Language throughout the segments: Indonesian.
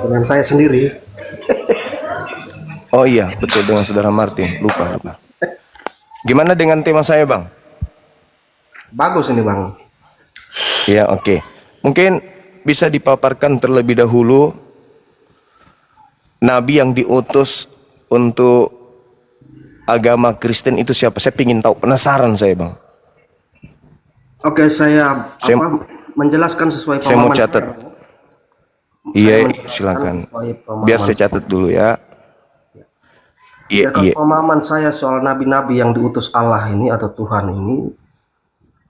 dengan saya sendiri. Oh iya, betul, dengan saudara Martin. Lupa. Gimana dengan tema saya, Bang? Bagus ini Bang. Ya, oke. Mungkin bisa dipaparkan terlebih dahulu nabi yang diutus untuk agama Kristen itu siapa? Saya ingin tahu, penasaran saya, Bang. Oke, saya Saya menjelaskan sesuai saya mau pemahaman catat. saya. Saya Iya, menjelaskan silakan. sesuai Biar pemahaman saya saya. catat dulu ya. Iya, Ya, kalau iya. pemahaman saya soal nabi-nabi yang diutus Allah ini atau Tuhan ini,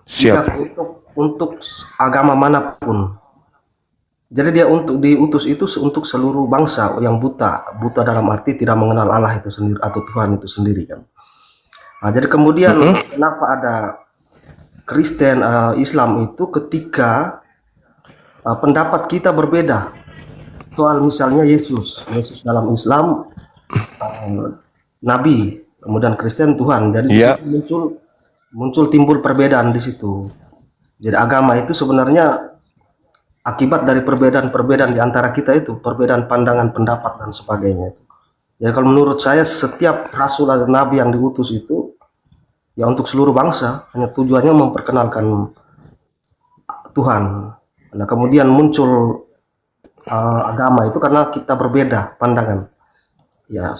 Siap. tidak untuk agama manapun. Jadi dia untuk diutus itu untuk seluruh bangsa yang buta, buta dalam arti tidak mengenal Allah itu sendiri atau Tuhan itu sendiri kan. Nah, jadi kemudian Mm-mm. kenapa ada Kristen, Islam itu ketika pendapat kita berbeda soal misalnya Yesus dalam Islam Nabi, kemudian Kristen Tuhan. Jadi di Iya, situ muncul timbul perbedaan di situ. Jadi agama itu sebenarnya akibat dari perbedaan-perbedaan di antara kita itu, perbedaan pandangan, pendapat dan sebagainya. Ya kalau menurut saya setiap rasul atau nabi yang diutus itu ya untuk seluruh bangsa, hanya tujuannya memperkenalkan Tuhan. Nah, kemudian muncul agama itu karena kita berbeda pandangan. Ya,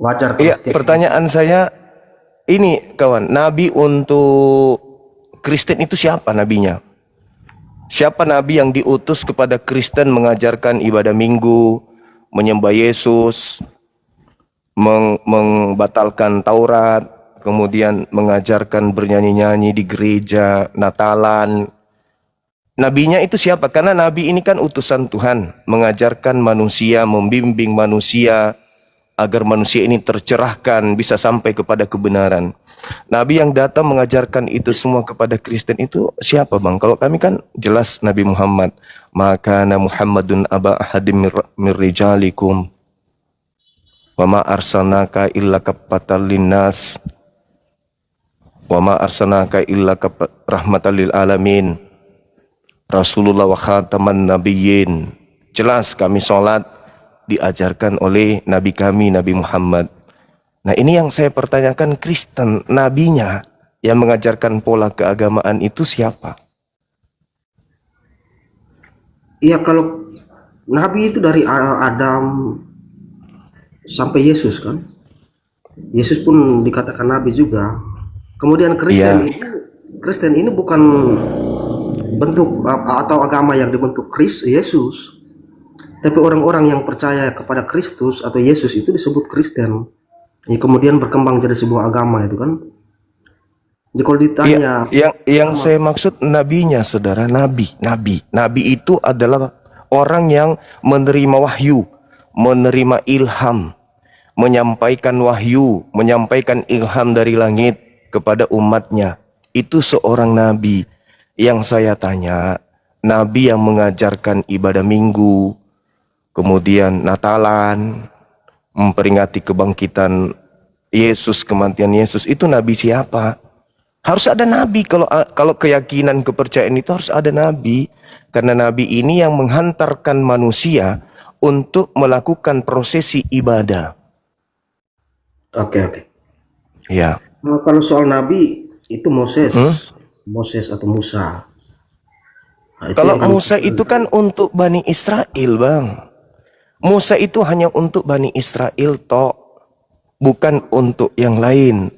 wajar kalau iya. setiap Pertanyaan saya ini, kawan. Nabi untuk Kristen itu siapa nabinya? Siapa nabi yang diutus kepada Kristen mengajarkan ibadah minggu, menyembah Yesus, membatalkan Taurat, kemudian mengajarkan bernyanyi-nyanyi di gereja, Natalan. Nabinya itu siapa? Karena nabi ini kan utusan Tuhan, mengajarkan manusia, membimbing manusia agar manusia ini tercerahkan, bisa sampai kepada kebenaran. Nabi yang datang mengajarkan itu semua kepada Kristen itu siapa, Bang? Kalau kami kan jelas Nabi Muhammad. Maka Muhammadun aba ahadim mir rijalikum wa ma arsalnaka illa kaffatan linnas wa ma arsalnaka illa rahmatan lil alamin. Rasulullah wa khataman nabiyyin. Jelas kami sholat diajarkan oleh Nabi kami, Nabi Muhammad. Nah ini yang saya pertanyakan, Kristen, nabinya yang mengajarkan pola keagamaan itu siapa? iya kalau nabi itu dari Adam sampai Yesus kan. Yesus pun dikatakan nabi juga. Kemudian Iya, Kristen ini bukan bentuk atau agama yang dibentuk Yesus, tapi orang-orang yang percaya kepada Kristus atau Yesus itu disebut Kristen. Ya, kemudian berkembang jadi sebuah agama itu kan. Jadi kalau iya. ditanya Yang agama, saya maksud nabinya, saudara, nabi itu adalah orang yang menerima wahyu, menerima ilham, menyampaikan wahyu, menyampaikan ilham dari langit kepada umatnya. Itu seorang nabi. Yang saya tanya, nabi yang mengajarkan ibadah minggu, kemudian Natalan, memperingati kebangkitan Yesus, kematian Yesus, itu nabi siapa? Harus ada nabi. Kalau keyakinan kepercayaan itu harus ada nabi, karena nabi ini yang menghantarkan manusia untuk melakukan prosesi ibadah. oke oke. Ya. Nah, kalau soal nabi itu Hmm? Moses atau Musa. Nah, itu Kalau yang kami Musa itu kan untuk Bani Israel, Bang. Musa itu hanya untuk Bani Israel tok, bukan untuk yang lain.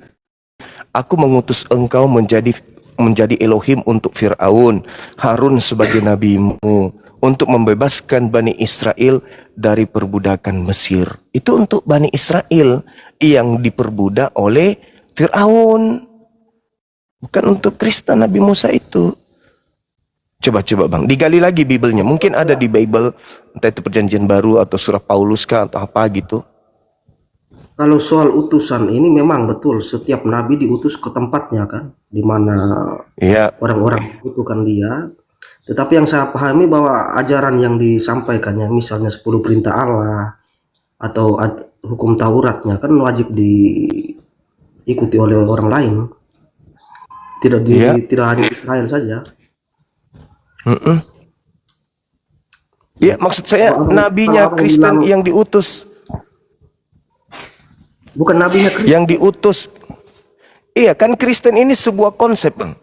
Aku mengutus engkau menjadi Elohim untuk Fir'aun, Harun sebagai nabimu, untuk membebaskan Bani Israel dari perbudakan Mesir. Itu untuk Bani Israel yang diperbudak oleh Fir'aun, bukan untuk Kristen Nabi Musa itu. Coba Bang, digali lagi Biblenya. Mungkin ada di Bible, entah itu perjanjian baru atau surah Paulus kah atau apa gitu. Kalau soal utusan ini memang betul setiap nabi diutus ke tempatnya kan, di mana Iya, orang-orang membutuhkan dia. Tetapi yang saya pahami bahwa ajaran yang disampaikannya, misalnya 10 perintah Allah atau hukum Tauratnya kan wajib diikuti oleh orang lain, iya. tidak hanya Israel saja. Mm-mm. Ya, maksud saya Kalau nabinya abang bilang Kristen yang diutus, bukan nabinya Kristus. yang diutus. Iya kan, Kristen ini sebuah konsep, Bang.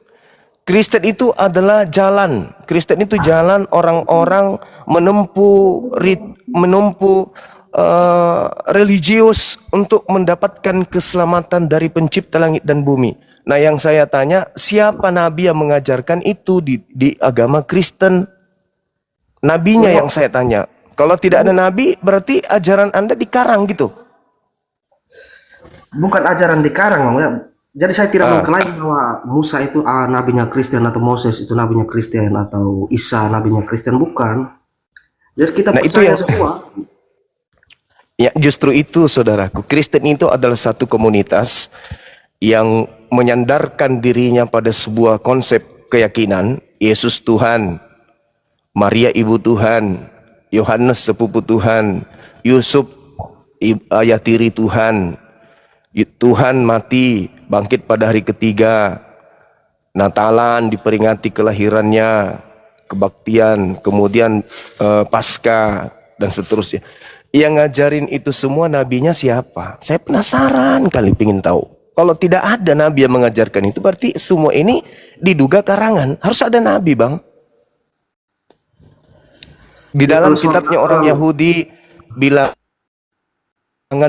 Kristen itu adalah jalan. Kristen itu jalan orang-orang menempuh religius untuk mendapatkan keselamatan dari pencipta langit dan bumi. Nah, yang saya tanya, siapa nabi yang mengajarkan itu di agama Kristen? Nabinya yang saya tanya. Kalau tidak ada nabi, berarti ajaran Anda dikarang gitu. Bukan ajaran dikarang, Bang, ya. Jadi saya tidak mengklaim bahwa Musa itu nabinya Kristen atau Moses itu nabinya Kristen atau Isa nabinya Kristen, bukan. Jadi kita Nah, itu percaya yang semua. ya, justru itu saudaraku. Kristen itu adalah satu komunitas yang menyandarkan dirinya pada sebuah konsep keyakinan, Yesus Tuhan, Maria ibu Tuhan, Yohanes sepupu Tuhan, Yusuf ayah tiri Tuhan, Tuhan mati, bangkit pada hari ketiga, Natalan diperingati kelahirannya, kebaktian, kemudian Paskah dan seterusnya. Yang ngajarin itu semua nabinya siapa? Saya penasaran kali pengen tahu. Kalau tidak ada nabi yang mengajarkan itu, berarti semua ini diduga karangan. Harus ada nabi, Bang. Di Ya, dalam kalau soal kitabnya orang Yahudi, bilangan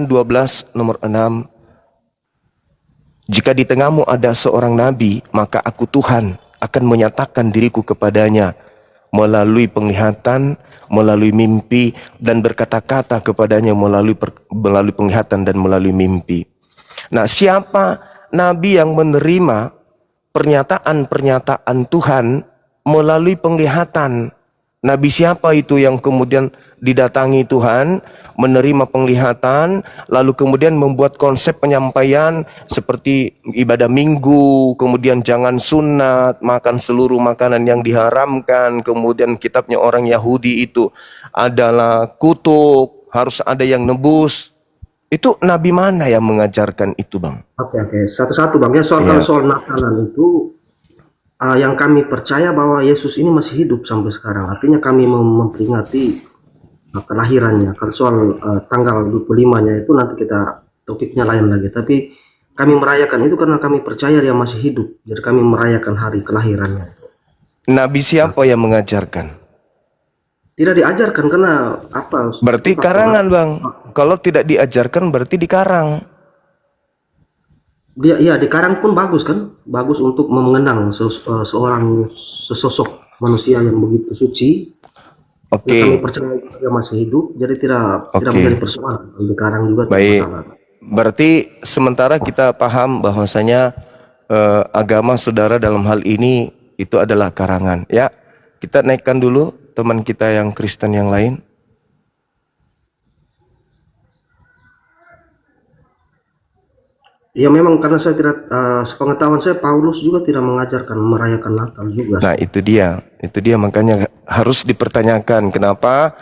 12 nomor 6, jika di tengahmu ada seorang nabi, maka aku Tuhan akan menyatakan diriku kepadanya melalui penglihatan, melalui mimpi, dan berkata-kata kepadanya melalui penglihatan dan melalui mimpi. Nah, siapa nabi yang menerima pernyataan-pernyataan Tuhan melalui penglihatan? Nabi siapa itu yang kemudian didatangi Tuhan, menerima penglihatan, lalu kemudian membuat konsep penyampaian seperti ibadah minggu, kemudian jangan sunat, makan seluruh makanan yang diharamkan, kemudian kitabnya orang Yahudi itu adalah kutuk, harus ada yang nebus. Itu nabi mana yang mengajarkan itu, Bang? Oke, satu-satu, Bang. Ya, kalau Ya. soal Natalan itu yang kami percaya bahwa Yesus ini masih hidup sampai sekarang. Artinya kami memperingati kelahirannya. Kalau soal tanggal 25-nya itu nanti kita topiknya lain lagi. Tapi kami merayakan itu karena kami percaya dia masih hidup. Jadi kami merayakan hari kelahirannya. Nabi siapa yang mengajarkan? Tidak diajarkan karena apa? Berarti karangan, Bang. Kalau tidak diajarkan berarti dikarang. Dia ya dikarang pun bagus kan? Bagus untuk mengenang seorang sesosok manusia yang begitu suci. Oke. Kami percaya dia masih hidup, jadi tidak menjadi persoalan. Dikarang juga tidak Baik. masalah. Berarti sementara kita paham bahwasanya agama saudara dalam hal ini itu adalah karangan. Ya, kita naikkan dulu teman kita yang Kristen yang lain. Ya memang karena saya tidak, sepengetahuan saya Paulus juga tidak mengajarkan merayakan Natal juga. Nah, itu dia makanya harus dipertanyakan kenapa?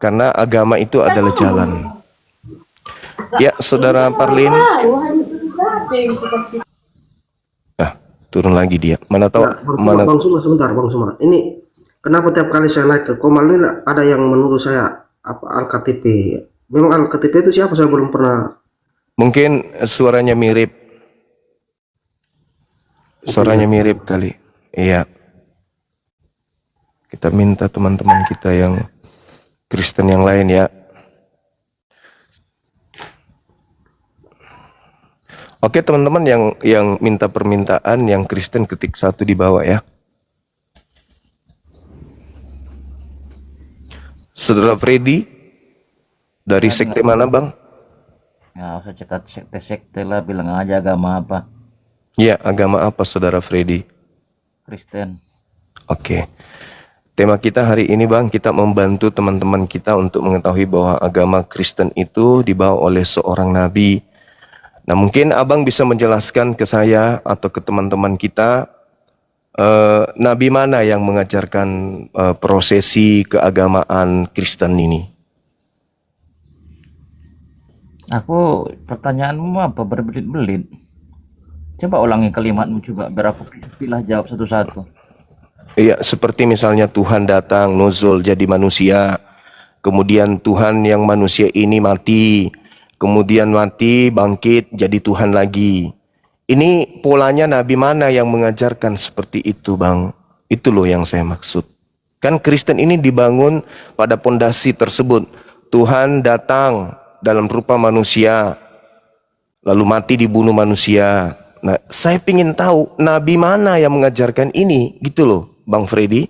Karena agama itu adalah jalan. Ya, Saudara Parlin. Turun lagi dia. Mana tahu Ya, Bang Suma, sebentar Bang Suma. Ini kenapa tiap kali saya naik ke Komal ini ada yang menurut saya apa Al-KTP. Memang Al-KTP itu siapa, saya belum pernah. Mungkin suaranya mirip. Suaranya mirip kali. Iya. Kita minta teman-teman kita yang Kristen yang lain ya. Oke teman-teman yang minta permintaan yang Kristen ketik 1 di bawah ya. Saudara Freddy dari sekte mana, Bang? Nggak usah cekat sekte-sekte lah, bilang aja agama apa. Ya, agama apa Saudara Freddy? Kristen. Oke. Tema kita hari ini, Bang, kita membantu teman-teman kita untuk mengetahui bahwa agama Kristen itu dibawa oleh seorang nabi. Nah, mungkin Abang bisa menjelaskan ke saya atau ke teman-teman kita, nabi mana yang mengajarkan prosesi keagamaan Kristen ini? Aku, pertanyaanmu apa berbelit-belit? Coba ulangi kalimatmu juga biar aku pilih jawab satu-satu. Iya, seperti misalnya Tuhan datang nuzul jadi manusia. Kemudian Tuhan yang manusia ini mati. Kemudian mati, bangkit jadi Tuhan lagi. Ini polanya nabi mana yang mengajarkan seperti itu, Bang? Itu loh yang saya maksud. Kan Kristen ini dibangun pada pondasi tersebut. Tuhan datang dalam rupa manusia, lalu mati dibunuh manusia. Nah, saya ingin tahu nabi mana yang mengajarkan ini, gitu loh, Bang Freddy.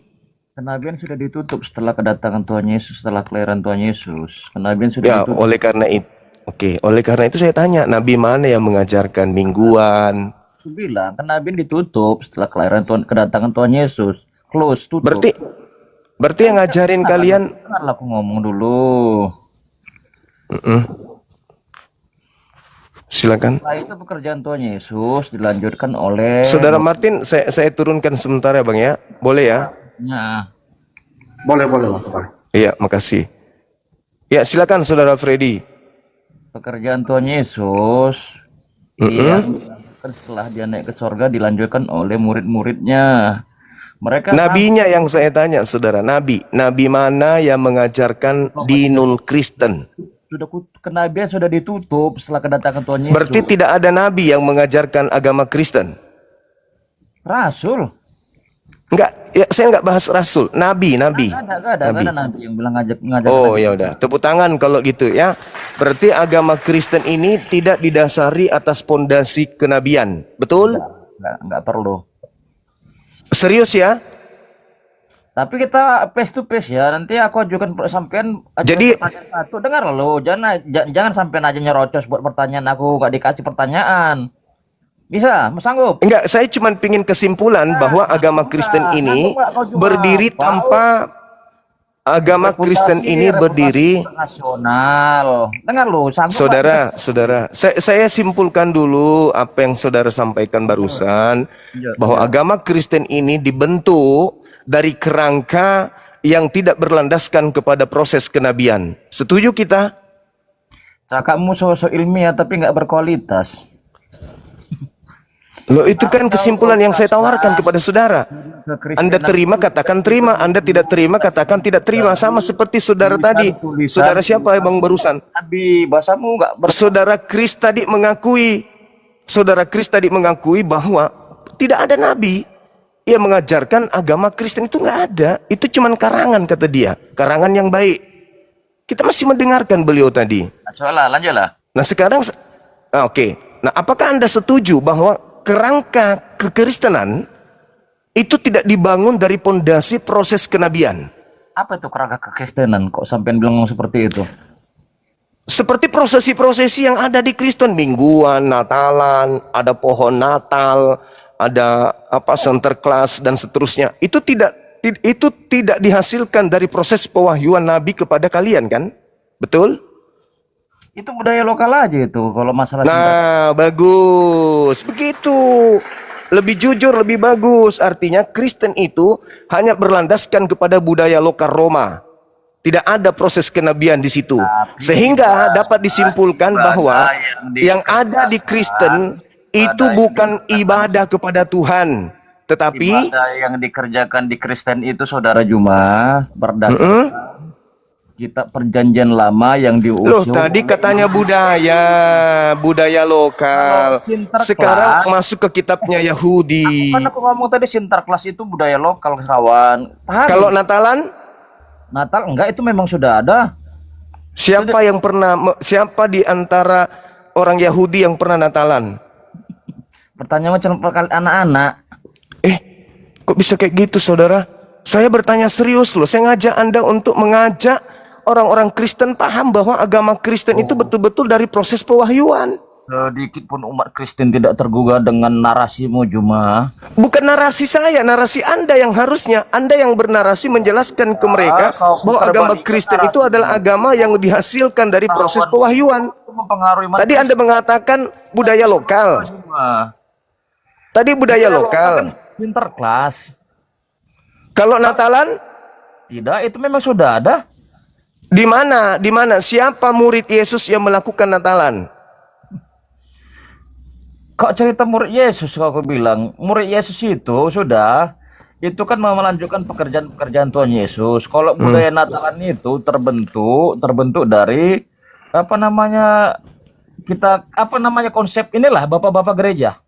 Kenabian sudah ditutup setelah kedatangan Tuhan Yesus, setelah kelahiran Tuhan Yesus. Kenabian sudah Ya, ditutup. oleh karena itu saya tanya, nabi mana yang mengajarkan mingguan? Aku bilang kenabian ditutup setelah kelahiran Tuhan, kedatangan Tuhan Yesus. Close, tutup. Berarti yang ngajarin kalian, Dengarlah aku ngomong dulu. silakan. Setelah itu pekerjaan Tuhan Yesus dilanjutkan oleh Saudara Martin, saya turunkan sebentar ya Bang ya. Boleh ya? Nah, Boleh, boleh, Bang. Boleh. Iya, makasih. Ya, silakan Saudara Freddy. pekerjaan Tuhan Yesus yang setelah dia naik ke sorga dilanjutkan oleh murid-muridnya. Mereka Nabinya yang saya tanya, Saudara. Nabi mana yang mengajarkan dinul Kristen? kenabian sudah ditutup setelah kedatangan Tuhan Yesus. Berarti tidak ada nabi yang mengajarkan agama Kristen. Rasul. Enggak, ya, saya enggak bahas rasul, nabi. Nggak ada nabi yang bilang ngajak Oh ya udah, tepuk tangan kalau gitu ya. Berarti agama Kristen ini tidak didasari atas pondasi kenabian, betul? nggak perlu. Serius ya? Tapi kita face to face ya. Nanti aku ajukan sampean Jadi- pertanyaan satu. Dengar lo, jangan sampean aja nyerocos buat pertanyaan aku nggak dikasih pertanyaan. Bisa, sanggup. Enggak, saya cuma pingin kesimpulan bahwa agama Kristen ini berdiri tanpa agama Kristen ini berdiri. Nasional. Dengar lo, sanggup. Saudara, saya simpulkan dulu apa yang saudara sampaikan barusan, bahwa agama Kristen ini dibentuk dari kerangka yang tidak berlandaskan kepada proses kenabian. Setuju kita? Cakapmu sosok ilmiah tapi nggak berkualitas. Loh, itu kan kesimpulan yang saya tawarkan kepada saudara. Anda terima, katakan terima. Anda tidak terima, katakan tidak terima. Sama seperti saudara tadi. Saudara siapa Bang barusan? Nabi, bahasamu nggak Saudara Kris tadi mengakui bahwa tidak ada nabi yang mengajarkan agama Kristen, itu nggak ada. Itu cuman karangan, kata dia, karangan yang baik. Kita masih mendengarkan beliau tadi. lanjutlah. Nah sekarang, oke. Nah, apakah Anda setuju bahwa kerangka kekristenan itu tidak dibangun dari pondasi proses kenabian? Apa itu kerangka kekristenan? Kok sampean bilang seperti itu? Seperti prosesi-prosesi yang ada di Kristen, mingguan, Natalan, ada pohon Natal, ada apa Sinterklas dan seterusnya. Itu tidak dihasilkan dari proses pewahyuan Nabi kepada kalian kan? Betul? Itu budaya lokal aja itu kalau masalah Nah, bagus. Begitu. Lebih jujur, lebih bagus. Artinya Kristen itu hanya berlandaskan kepada budaya lokal Roma. Tidak ada proses kenabian di situ. Sehingga dapat disimpulkan bahwa yang ada di Kristen itu bukan ibadah kepada Tuhan, tetapi ibadah yang dikerjakan di Kristen itu saudara Juma berdasarkan kitab perjanjian lama yang loh, diusung. tadi katanya budaya lokal. Kalau Sinterklas- Sekarang masuk ke kitabnya Yahudi. Kan aku ngomong tadi Sinterklas itu budaya lokal kawan. Paham? Kalau Natalan, Natal enggak, itu memang sudah ada. siapa di antara orang Yahudi yang pernah Natalan? Pertanyaan macam anak-anak. Kok bisa kayak gitu, saudara? Saya bertanya serius loh. Saya ngajak Anda untuk mengajak orang-orang Kristen paham bahwa agama Kristen itu betul-betul dari proses pewahyuan. Sedikit pun umat Kristen tidak tergugah dengan narasimu Juma. Bukan narasi saya, narasi Anda yang harusnya. Anda yang bernarasi menjelaskan ke mereka bahwa agama Kristen itu adalah agama yang dihasilkan dari proses pewahyuan. Itu mempengaruhi umat Tadi Anda mengatakan budaya lokal. Juma. Tadi budaya lokal. Sinterklas. Kalau Natalan, Tidak, itu memang sudah ada. di mana? Di mana? Siapa murid Yesus yang melakukan Natalan? Kok cerita murid Yesus kok aku bilang? Murid Yesus itu sudah itu kan mau melanjutkan pekerjaan-pekerjaan Tuhan Yesus. Kalau budaya Natalan itu terbentuk dari apa namanya konsep inilah bapak-bapak gereja.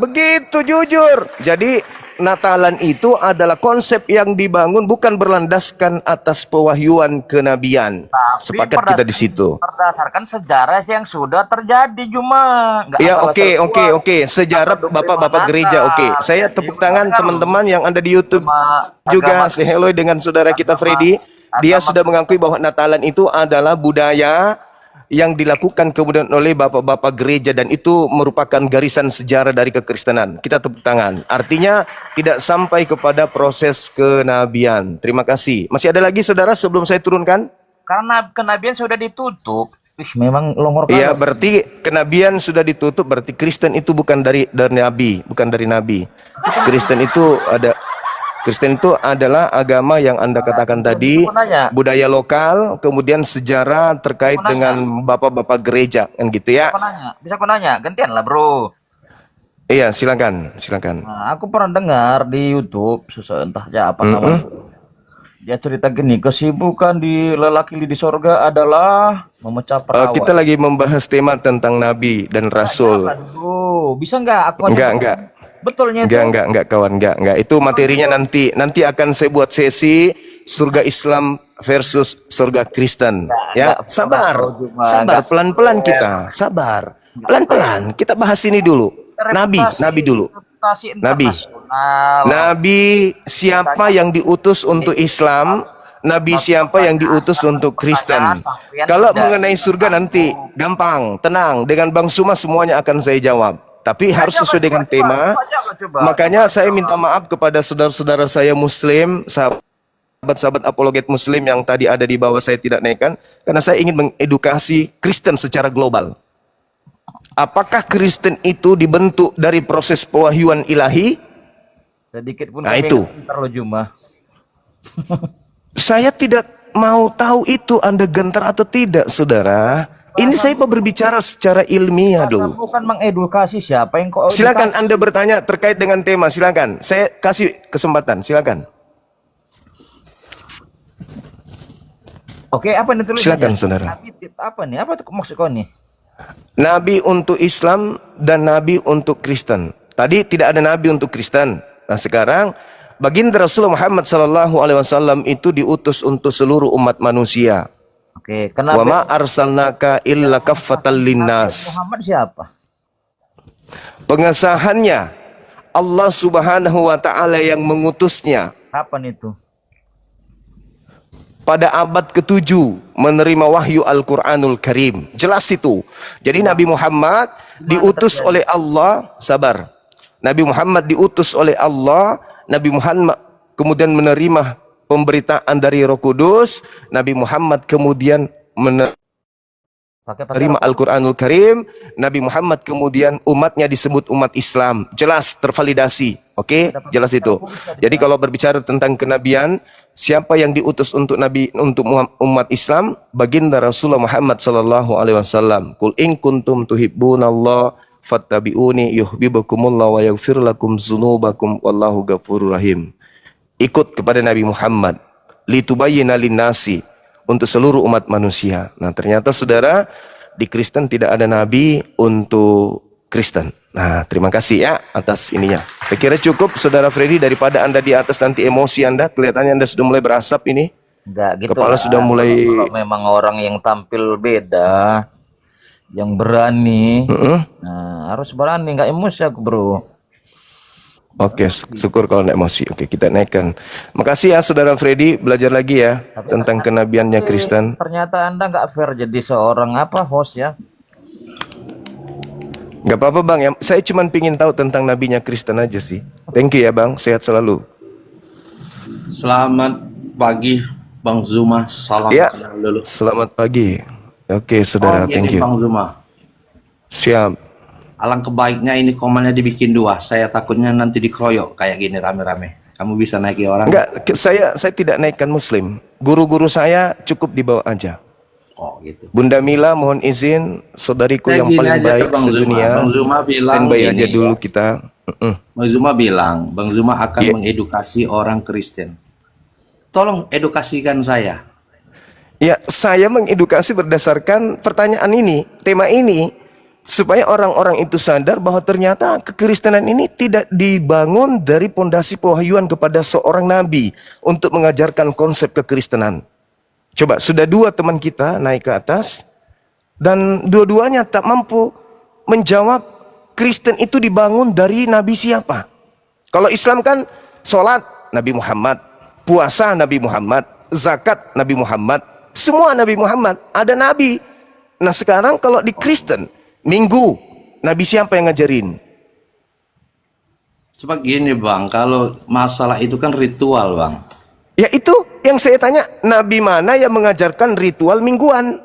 Begitu jujur. Jadi Natalan itu adalah konsep yang dibangun bukan berlandaskan atas pewahyuan kenabian. Sepakat kita di situ. Berdasarkan sejarah yang sudah terjadi cuma. Nggak Ya, asal-asal oke. Sejarah bapak-bapak gereja, oke. Saya tepuk tangan teman-teman yang ada di YouTube juga. Say hello dengan saudara kita Freddy. Dia sudah mengakui bahwa Natalan itu adalah budaya yang dilakukan kemudian oleh bapak-bapak gereja dan itu merupakan garisan sejarah dari kekristenan. Kita tepuk tangan. Artinya tidak sampai kepada proses kenabian. Terima kasih. Masih ada lagi saudara sebelum saya turunkan? Karena kenabian sudah ditutup. Memang longor Iya, banget. berarti kenabian sudah ditutup, berarti Kristen itu bukan dari nabi, bukan dari nabi. Kristen itu adalah agama yang Anda katakan tadi, budaya lokal, kemudian sejarah terkait dengan bapak-bapak gereja, kan gitu ya. Bisa aku nanya, gantian lah bro. Iya, silakan. Nah, aku pernah dengar di YouTube, entah aja apa namanya. Dia cerita gini, kesibukan di lelaki di sorga adalah memecah perawan. Kita lagi membahas tema tentang nabi dan rasul. Aduh, bisa nggak aku Enggak. Betulnya itu? Enggak kawan, enggak. Itu materinya nanti akan saya buat sesi surga Islam versus surga Kristen. Ya, sabar pelan-pelan kita. Sabar. Pelan-pelan kita bahas ini dulu. Nabi dulu. Nabi siapa yang diutus untuk Islam? Nabi siapa yang diutus untuk Kristen? Kalau mengenai surga nanti gampang, tenang. Dengan Bang Suma semuanya akan saya jawab. Tapi harus sesuai dengan tema. Makanya saya minta maaf kepada saudara-saudara saya Muslim, sahabat-sahabat apologet Muslim yang tadi ada di bawah saya tidak naikkan, karena saya ingin mengedukasi Kristen secara global. Apakah Kristen itu dibentuk dari proses pewahyuan ilahi? Sedikit pun Nah itu. Saya tidak mau tahu itu Anda gentar atau tidak, saudara. Ini saya berbicara secara ilmiah dulu. Bukan mengedukasi siapa yang kok. Silakan Anda bertanya terkait dengan tema. Silakan. Saya kasih kesempatan. Silakan. Oke, apa nih tulisnya? Silakan, saudara. Apa nih? Apa maksud kau nih? Nabi untuk Islam dan nabi untuk Kristen. Tadi tidak ada nabi untuk Kristen. Nah, sekarang baginda Rasulullah Muhammad SAW itu diutus untuk seluruh umat manusia. Oke, kenapa? Wa ma arsalnaka illa kaffatan linnas. Muhammad siapa? Pengesahannya Allah Subhanahu wa taala yang mengutusnya. Kapan itu? Pada abad ke-7 menerima wahyu Al-Qur'anul Karim. Jelas itu. Jadi Nabi Muhammad diutus oleh Allah, sabar. Nabi Muhammad diutus oleh Allah, Nabi Muhammad kemudian menerima pemberitaan dari Roh Kudus, Nabi Muhammad kemudian menerima Al-Quranul Karim, Nabi Muhammad kemudian umatnya disebut umat Islam. Jelas, tervalidasi. Oke, jelas itu. Jadi kalau berbicara tentang kenabian, siapa yang diutus untuk Nabi untuk umat Islam? Baginda Rasulullah Muhammad sallallahu alaihi wasallam. Qul in kuntum tuhibbunallah fattabi'uni yuhibbukumullah wa yaghfir lakum dzunubakum wallahu ghafurur rahim. Ikut kepada Nabi Muhammad litubayyina linnasi, untuk seluruh umat manusia. Nah, ternyata saudara, di Kristen tidak ada nabi untuk Kristen. Nah, terima kasih ya atas ininya. Saya kira cukup saudara Freddy, daripada Anda di atas nanti emosi Anda, kelihatannya Anda sudah mulai berasap ini. Enggak gitu. Kepala sudah mulai. Kalau memang orang yang tampil beda, yang berani, nah, harus berani, nggak emosi aku bro. Oke, syukur kalau naik emosi. Oke, kita naikkan. Makasih ya saudara Freddy, belajar lagi ya tentang kenabiannya Kristen. Ternyata Anda nggak fair jadi seorang host ya. Gak apa-apa bang, ya, saya cuma pingin tahu tentang nabinya Kristen aja sih. Thank you ya bang, sehat selalu. Selamat pagi Bang Zuma, salam Ya, kenal dulu. selamat pagi. Oke saudara, thank you. Bang Zuma, Siap. alangkah baiknya ini komannya dibikin 2. Saya takutnya nanti dikeroyok kayak gini rame-rame. Kamu bisa naiki orang? Enggak, saya tidak naikkan Muslim. Guru-guru saya cukup dibawa aja. Oh gitu. Bunda Mila, mohon izin, saudariku Saya yang gini paling aja ke baik Bang Zuma. sedunia. Bang Zuma bilang Standby gini, aja dulu kita. Bang Zuma bilang, Bang Zuma akan Iya. mengedukasi orang Kristen. Tolong edukasikan saya. Ya, saya mengedukasi berdasarkan pertanyaan ini, tema ini, supaya orang-orang itu sadar bahwa ternyata kekristenan ini tidak dibangun dari pondasi pewahyuan kepada seorang nabi untuk mengajarkan konsep kekristenan. Coba, sudah dua teman kita naik ke atas, dan dua-duanya tak mampu menjawab Kristen itu dibangun dari nabi siapa. Kalau Islam kan sholat Nabi Muhammad, puasa Nabi Muhammad, zakat Nabi Muhammad, semua Nabi Muhammad, ada nabi. Nah sekarang kalau di Kristen, Minggu, nabi siapa yang ngajarin? Sebab gini Bang, kalau masalah itu kan ritual Bang. Ya itu yang saya tanya, nabi mana yang mengajarkan ritual mingguan?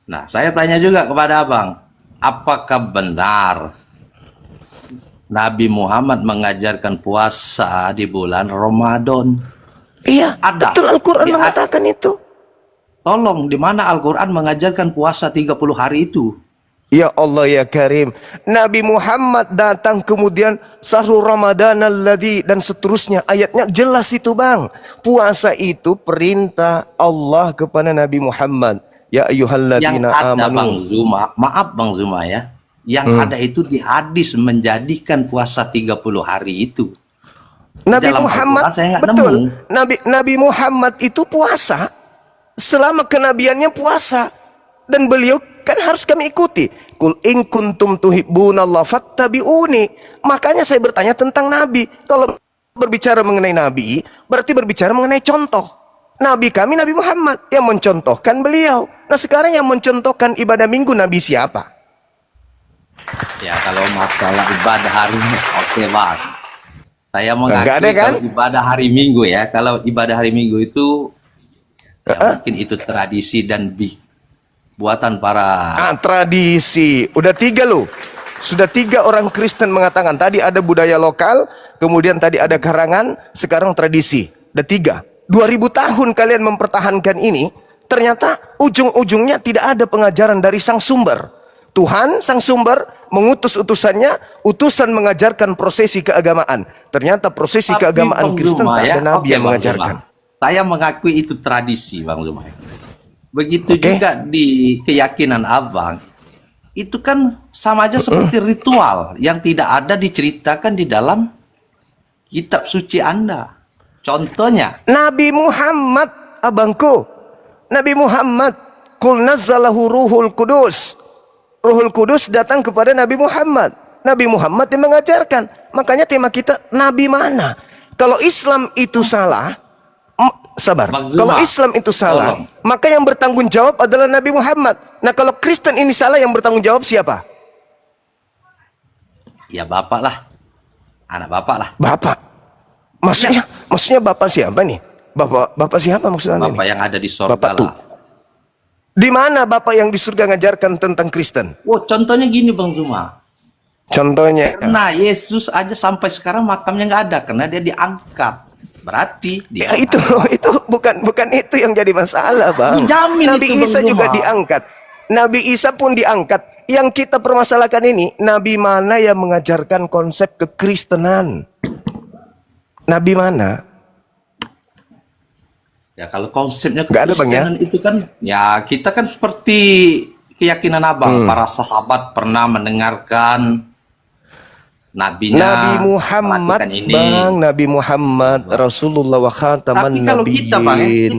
Nah saya tanya juga kepada Abang, apakah benar Nabi Muhammad mengajarkan puasa di bulan Ramadan? Iya, Ada. betul Al-Quran Di- mengatakan itu. Tolong, di mana Al-Quran mengajarkan puasa 30 hari itu? Ya Allah ya Karim, Nabi Muhammad datang kemudian sahur Ramadan alladzi dan seterusnya, ayatnya jelas itu Bang. Puasa itu perintah Allah kepada Nabi Muhammad. Ya Yang ayyuhalladzina ada Bang amanu. Zuma, maaf Bang Zuma ya, yang ada itu di hadis menjadikan puasa 30 hari itu. Nabi Dalam Muhammad, Al-Quran saya nggak betul. nemu. Nabi Muhammad itu puasa. Selama kenabiannya puasa. Dan beliau kan harus kami ikuti. Kul in kuntum tuhibbunallaha fattabi'uni. Makanya saya bertanya tentang Nabi. Kalau berbicara mengenai Nabi, berarti berbicara mengenai contoh. Nabi kami Nabi Muhammad yang mencontohkan beliau. Nah sekarang yang mencontohkan ibadah minggu Nabi siapa? Ya kalau masalah ibadah hari oke Bang. Saya Nggak mengakui ada, kan? kalau ibadah hari Minggu ya, kalau ibadah hari Minggu itu ya mungkin itu tradisi dan buatan para Tradisi. Udah 3 loh. Sudah 3 orang Kristen mengatakan. Tadi ada budaya lokal, kemudian tadi ada karangan, sekarang tradisi. Udah 3. 2000 tahun kalian mempertahankan ini, ternyata ujung-ujungnya tidak ada pengajaran dari sang sumber. Tuhan sang sumber mengutus utusannya, utusan mengajarkan prosesi keagamaan. Ternyata prosesi Tapi keagamaan Bang Kristen Zuma tak ada ya, nabi oke, yang Bang mengajarkan. Zuma. Saya mengakui itu tradisi Bang Zuma. Begitu Oke. juga di keyakinan Abang. Itu kan sama aja seperti ritual yang tidak ada diceritakan di dalam kitab suci Anda. Contohnya, Nabi Muhammad, abangku, Nabi Muhammad, kul nazzalahu ruhul kudus. Ruhul kudus datang kepada Nabi Muhammad. Nabi Muhammad yang mengajarkan. Makanya tema kita, Nabi mana? Kalau Islam itu salah, sabar. Bang Zuma, Kalau Islam itu salah, tolong. maka yang bertanggung jawab adalah Nabi Muhammad. Nah kalau Kristen ini salah, yang bertanggung jawab siapa? ya bapak lah. Anak bapak lah. Bapak. Maksudnya bapak siapa nih? Bapak siapa maksudnya Bapak nih? yang ada di sorga Bapak tuh. lah. Di mana bapak yang di surga ngajarkan tentang Kristen? Oh, contohnya gini Bang Zuma. Contohnya. Nah, Yesus aja sampai sekarang makamnya nggak ada karena dia diangkat. Berarti dia Ya, itu bukan itu yang jadi masalah, Bang. Dijamin Nabi itu, Bang Isa juga Zuma. diangkat. Nabi Isa pun diangkat. Yang kita permasalahkan ini, nabi mana yang mengajarkan konsep kekristenan? Nabi mana? Ya kalau konsepnya Nggak ada, Bang, ya? kekristenan itu kan ya kita kan seperti keyakinan Abang, para sahabat pernah mendengarkan nabinya Nabi Muhammad, melakukan ini. Bang, Nabi Muhammad, Rasulullah wa khataman Tapi kalau kita Bang, nabiyyin.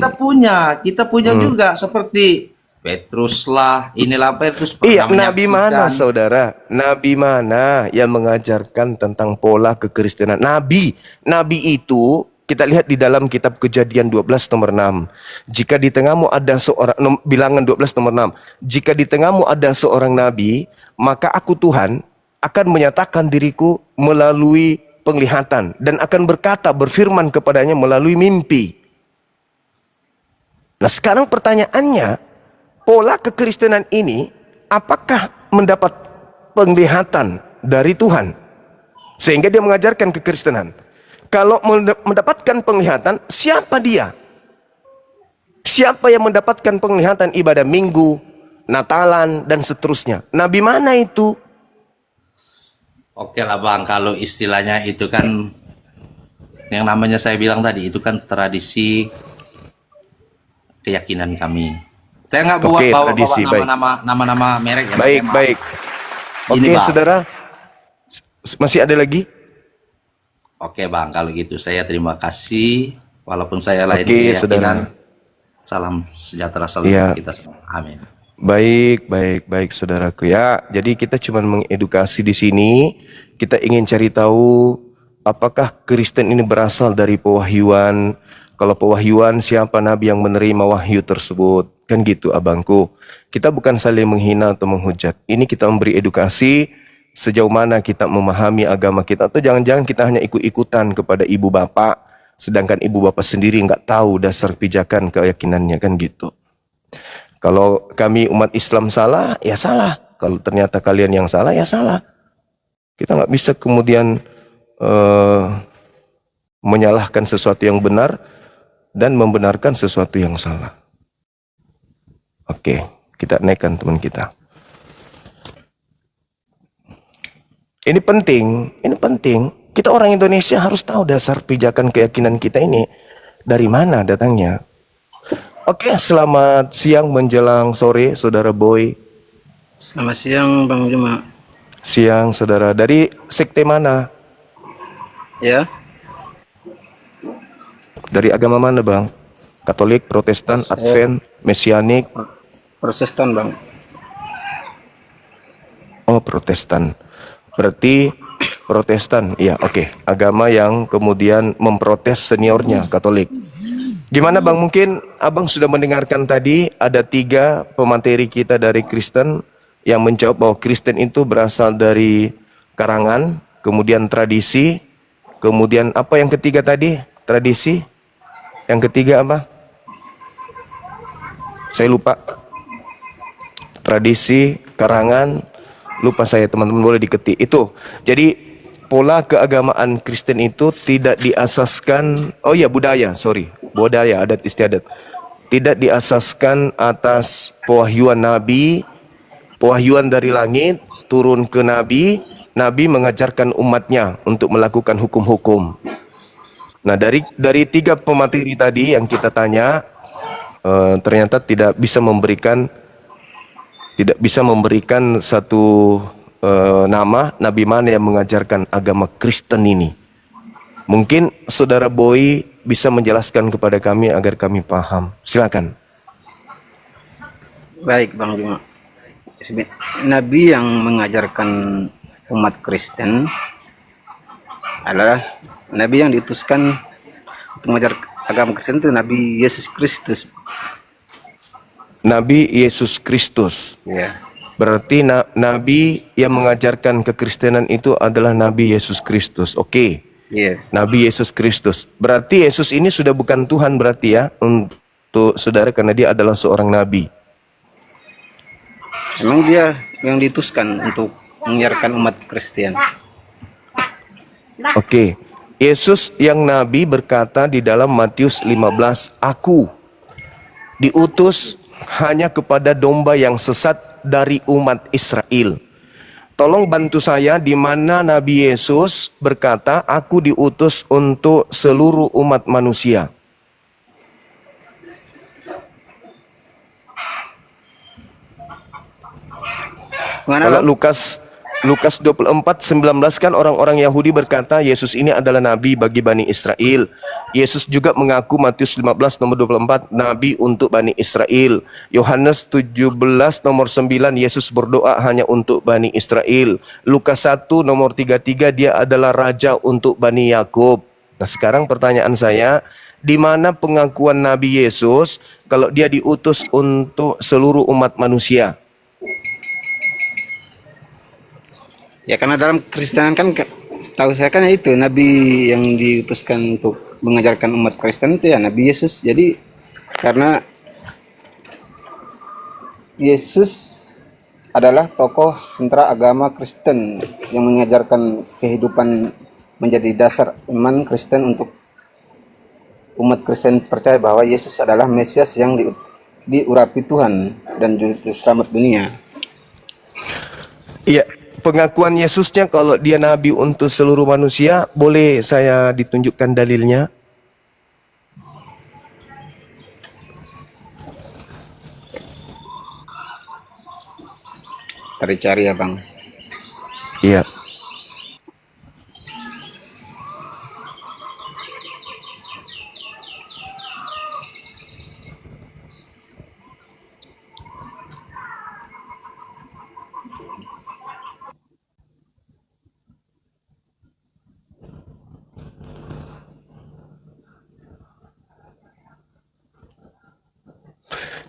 kita punya juga seperti Petrus lah, inilah Petrus Iya, pernah Nabi mana menyaksikan. saudara? Nabi mana yang mengajarkan tentang pola kekristenan? Nabi itu kita lihat di dalam kitab Kejadian 12 nomor 6. Jika di tengahmu ada seorang, bilangan 12 nomor 6. Jika di tengahmu ada seorang nabi, maka aku Tuhan akan menyatakan diriku melalui penglihatan dan akan berfirman kepadanya melalui mimpi. Nah sekarang pertanyaannya, pola kekristenan ini apakah mendapat penglihatan dari Tuhan sehingga dia mengajarkan kekristenan? Kalau mendapatkan penglihatan, siapa dia? siapa yang mendapatkan penglihatan ibadah minggu, Natalan, dan seterusnya? Nabi mana itu? Oke lah Bang, kalau istilahnya itu kan yang namanya saya bilang tadi itu kan tradisi keyakinan kami. Saya nggak bawa Oke, bawa tradisi, baik. nama-nama merek ya. Bang. Baik, Maaf. baik. Ini, Oke, Bang. saudara. Masih ada lagi? Oke Bang, kalau gitu saya terima kasih. Walaupun saya lain Oke, keyakinan. saudara. Salam sejahtera selalu Iya. untuk kita semua. Amin. Baik, baik, baik, saudaraku ya. Jadi kita cuma mengedukasi di sini. Kita ingin cari tahu apakah Kristen ini berasal dari pewahyuan. Kalau pewahyuan, siapa nabi yang menerima wahyu tersebut? Kan gitu, abangku. Kita bukan saling menghina atau menghujat. Ini kita memberi edukasi sejauh mana kita memahami agama kita. Atau jangan-jangan kita hanya ikut-ikutan kepada ibu bapak, sedangkan ibu bapak sendiri nggak tahu dasar pijakan keyakinannya, kan gitu. Kalau kami umat Islam salah, ya salah. Kalau ternyata kalian yang salah, ya salah. Kita nggak bisa kemudian menyalahkan sesuatu yang benar dan membenarkan sesuatu yang salah. Oke, kita naikkan teman kita. Ini penting, ini penting. Kita orang Indonesia harus tahu dasar pijakan keyakinan kita ini dari mana datangnya. Oke, selamat siang menjelang sore, saudara Boy. Selamat siang Bang Juma. Siang, saudara. Dari sekte mana? Ya, Dari agama mana, Bang? Katolik, Protestan, Advent, Mesianik? Protestan Bang. Oh, Protestan. Berarti Protestan, ya oke. Agama yang kemudian memprotes seniornya, Katolik. Gimana Bang, mungkin Abang sudah mendengarkan tadi ada 3 pemateri kita dari Kristen yang menjawab bahwa Kristen itu berasal dari karangan, kemudian tradisi, kemudian apa yang ketiga tadi? Tradisi. Yang ketiga apa? Saya lupa. Tradisi, karangan, lupa saya, teman-teman boleh diketik. Itu. Jadi pola keagamaan Kristen itu tidak diasaskan, oh ya budaya, budaya, adat istiadat. Tidak diasaskan atas pewahyuan Nabi, pewahyuan dari langit turun ke Nabi, Nabi mengajarkan umatnya untuk melakukan hukum-hukum. Nah, dari 3 pemateri tadi yang kita tanya, ternyata tidak bisa memberikan satu nama nabi mana yang mengajarkan agama Kristen ini. Mungkin saudara Boy bisa menjelaskan kepada kami agar kami paham. Silakan. Baik Bang Juma. Nabi yang mengajarkan umat Kristen adalah Nabi yang diutuskan untuk mengajar agama Kristen itu Nabi Yesus Kristus. Nabi Yesus Kristus. Ya. Berarti Nabi yang mengajarkan kekristenan itu adalah Nabi Yesus Kristus. Oke. Iya. Nabi Yesus Kristus. Berarti Yesus ini sudah bukan Tuhan berarti ya untuk saudara, karena dia adalah seorang nabi. Memang dia yang diutuskan untuk mengajarkan umat Kristen. Oke. Yesus yang nabi berkata di dalam Matius 15, "Aku diutus hanya kepada domba yang sesat dari umat Israel." Tolong bantu saya di mana Nabi Yesus berkata, "Aku diutus untuk seluruh umat manusia." Mana Kalau Bang? Lukas 24:19 kan orang-orang Yahudi berkata Yesus ini adalah nabi bagi Bani Israel. Yesus juga mengaku Matius 15 nomor 24 nabi untuk Bani Israel. Yohanes 17 nomor 9 Yesus berdoa hanya untuk Bani Israel. Lukas 1 nomor 33 dia adalah raja untuk Bani Yakub. Nah, sekarang pertanyaan saya, di mana pengakuan Nabi Yesus kalau dia diutus untuk seluruh umat manusia? Ya karena dalam Kristenan kan tahu saya kan itu Nabi yang diutuskan untuk mengajarkan umat Kristen itu ya Nabi Yesus. Jadi karena Yesus adalah tokoh sentra agama Kristen yang mengajarkan kehidupan menjadi dasar iman Kristen untuk umat Kristen percaya bahwa Yesus adalah Mesias yang diurapi Tuhan dan juru selamat dunia. Iya, pengakuan Yesusnya kalau dia nabi untuk seluruh manusia, boleh saya ditunjukkan dalilnya? Cari-cari ya Bang. Iya.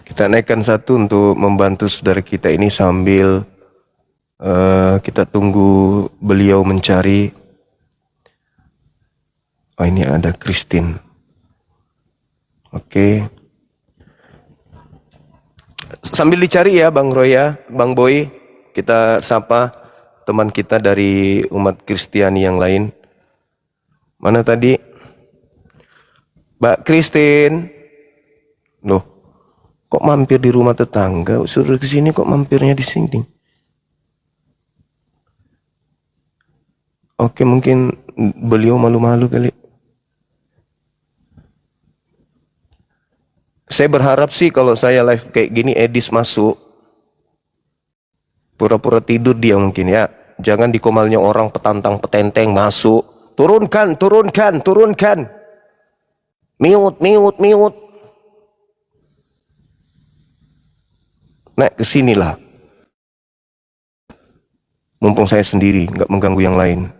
Kita naikkan satu untuk membantu saudara kita ini sambil kita tunggu beliau mencari. Oh, ini ada Christine. Oke. Sambil dicari ya Bang Roy ya, Bang Boy, kita sapa teman kita dari umat Kristiani yang lain. Mana tadi? Mbak Christine. Loh, kok mampir di rumah tetangga? Suruh ke sini kok mampirnya di sini? Oke, mungkin beliau malu-malu kali. Saya berharap sih kalau saya live kayak gini Edis masuk. Pura-pura tidur dia mungkin ya. Jangan di komalnya orang petantang petenteng masuk. Turunkan, turunkan, turunkan. Mute, mute, mute. Naik ke sinilah. Mumpung saya sendiri, nggak mengganggu yang lain.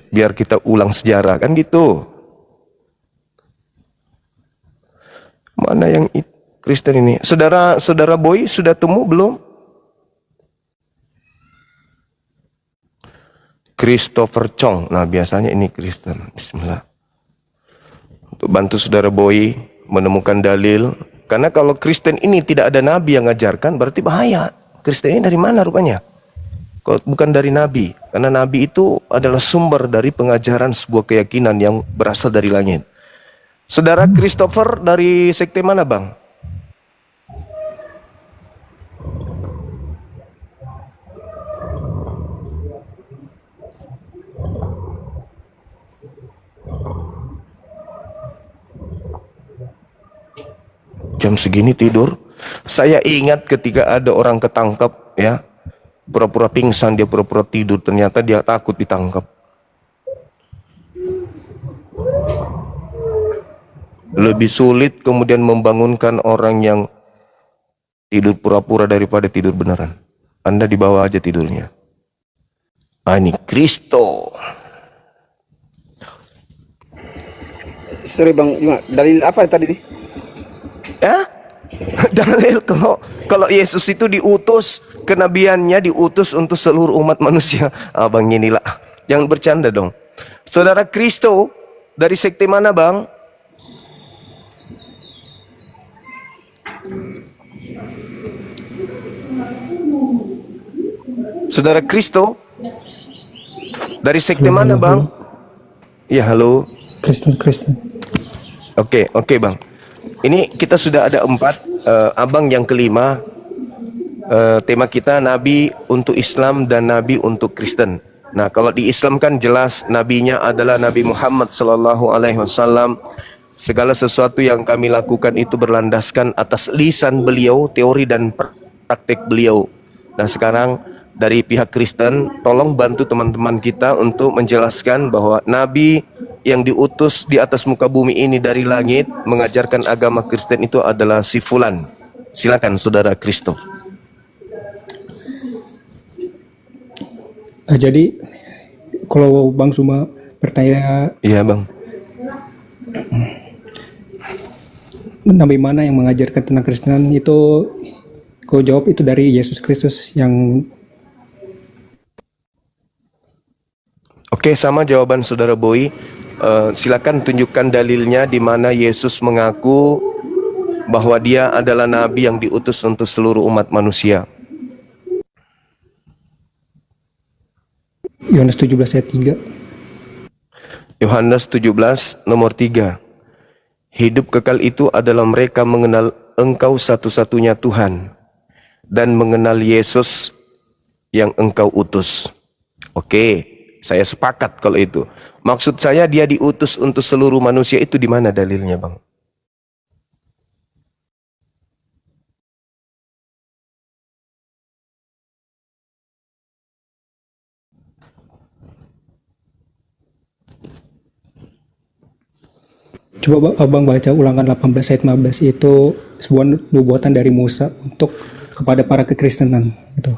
Biar kita ulang sejarah kan gitu. Mana yang Kristen ini? Saudara Boy sudah temu belum? Christopher Chong. Nah, biasanya ini Kristen. Bismillah. Untuk bantu saudara Boy menemukan dalil. Karena kalau Kristen ini tidak ada nabi yang ngajarkan, berarti bahaya. Kristen ini dari mana rupanya? Kalau bukan dari nabi. Karena nabi itu adalah sumber dari pengajaran sebuah keyakinan yang berasal dari langit. Saudara Christopher dari sekte mana Bang? Jam segini tidur. Saya ingat ketika ada orang ketangkap ya, pura-pura pingsan, dia pura-pura tidur, ternyata dia takut ditangkap. Lebih sulit kemudian membangunkan orang yang tidur pura-pura daripada tidur beneran. Anda dibawa aja tidurnya. Ini Kristo. Sorry Bang, dalil apa tadi? Ya? Dalil kalau Yesus itu diutus, kenabiannya diutus untuk seluruh umat manusia. Bang inilah. Jangan bercanda dong. Saudara Kristo dari sekte mana Bang? Saudara Kristo dari sekte mana Bang? Ya halo. Kristen. Oke Bang. Ini kita sudah ada 4, Abang yang kelima. Tema kita Nabi untuk Islam dan Nabi untuk Kristen. Nah kalau di Islam kan jelas nabinya adalah Nabi Muhammad SAW. Segala sesuatu yang kami lakukan itu berlandaskan atas lisan beliau, teori dan praktek beliau. Nah sekarang dari pihak Kristen, tolong bantu teman-teman kita untuk menjelaskan bahwa Nabi yang diutus di atas muka bumi ini dari langit mengajarkan agama Kristen itu adalah si Fulan. Silakan Saudara Kristo. Jadi kalau Bang Suma bertanya, Iya Bang. nabi mana yang mengajarkan tentang Kristen, itu kau jawab itu dari Yesus Kristus yang. Oke, sama jawaban Saudara Boy. Silakan tunjukkan dalilnya di mana Yesus mengaku bahwa dia adalah nabi yang diutus untuk seluruh umat manusia. Yohanes 17 ayat 3. Yohanes 17 nomor 3. Hidup kekal itu adalah mereka mengenal Engkau satu-satunya Tuhan dan mengenal Yesus yang Engkau utus. Oke, saya sepakat kalau itu. Maksud saya dia diutus untuk seluruh manusia itu di mana dalilnya, Bang? Coba Abang baca Ulangan 18 ayat 15, itu sebuah nubuatan dari Musa untuk kepada para kekristenan itu.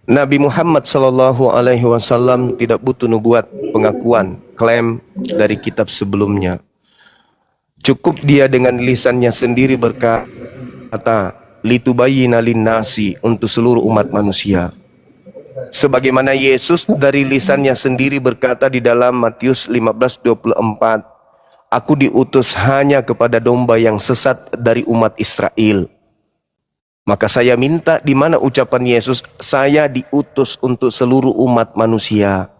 Nabi Muhammad sallallahu alaihi wasallam tidak butuh nubuat, pengakuan, klaim dari kitab sebelumnya. Cukup dia dengan lisannya sendiri berkata, litubayyina linnasi, untuk seluruh umat manusia. Sebagaimana Yesus dari lisannya sendiri berkata di dalam Matius 15:24, Aku diutus hanya kepada domba yang sesat dari umat Israel. Maka saya minta di mana ucapan Yesus, saya diutus untuk seluruh umat manusia.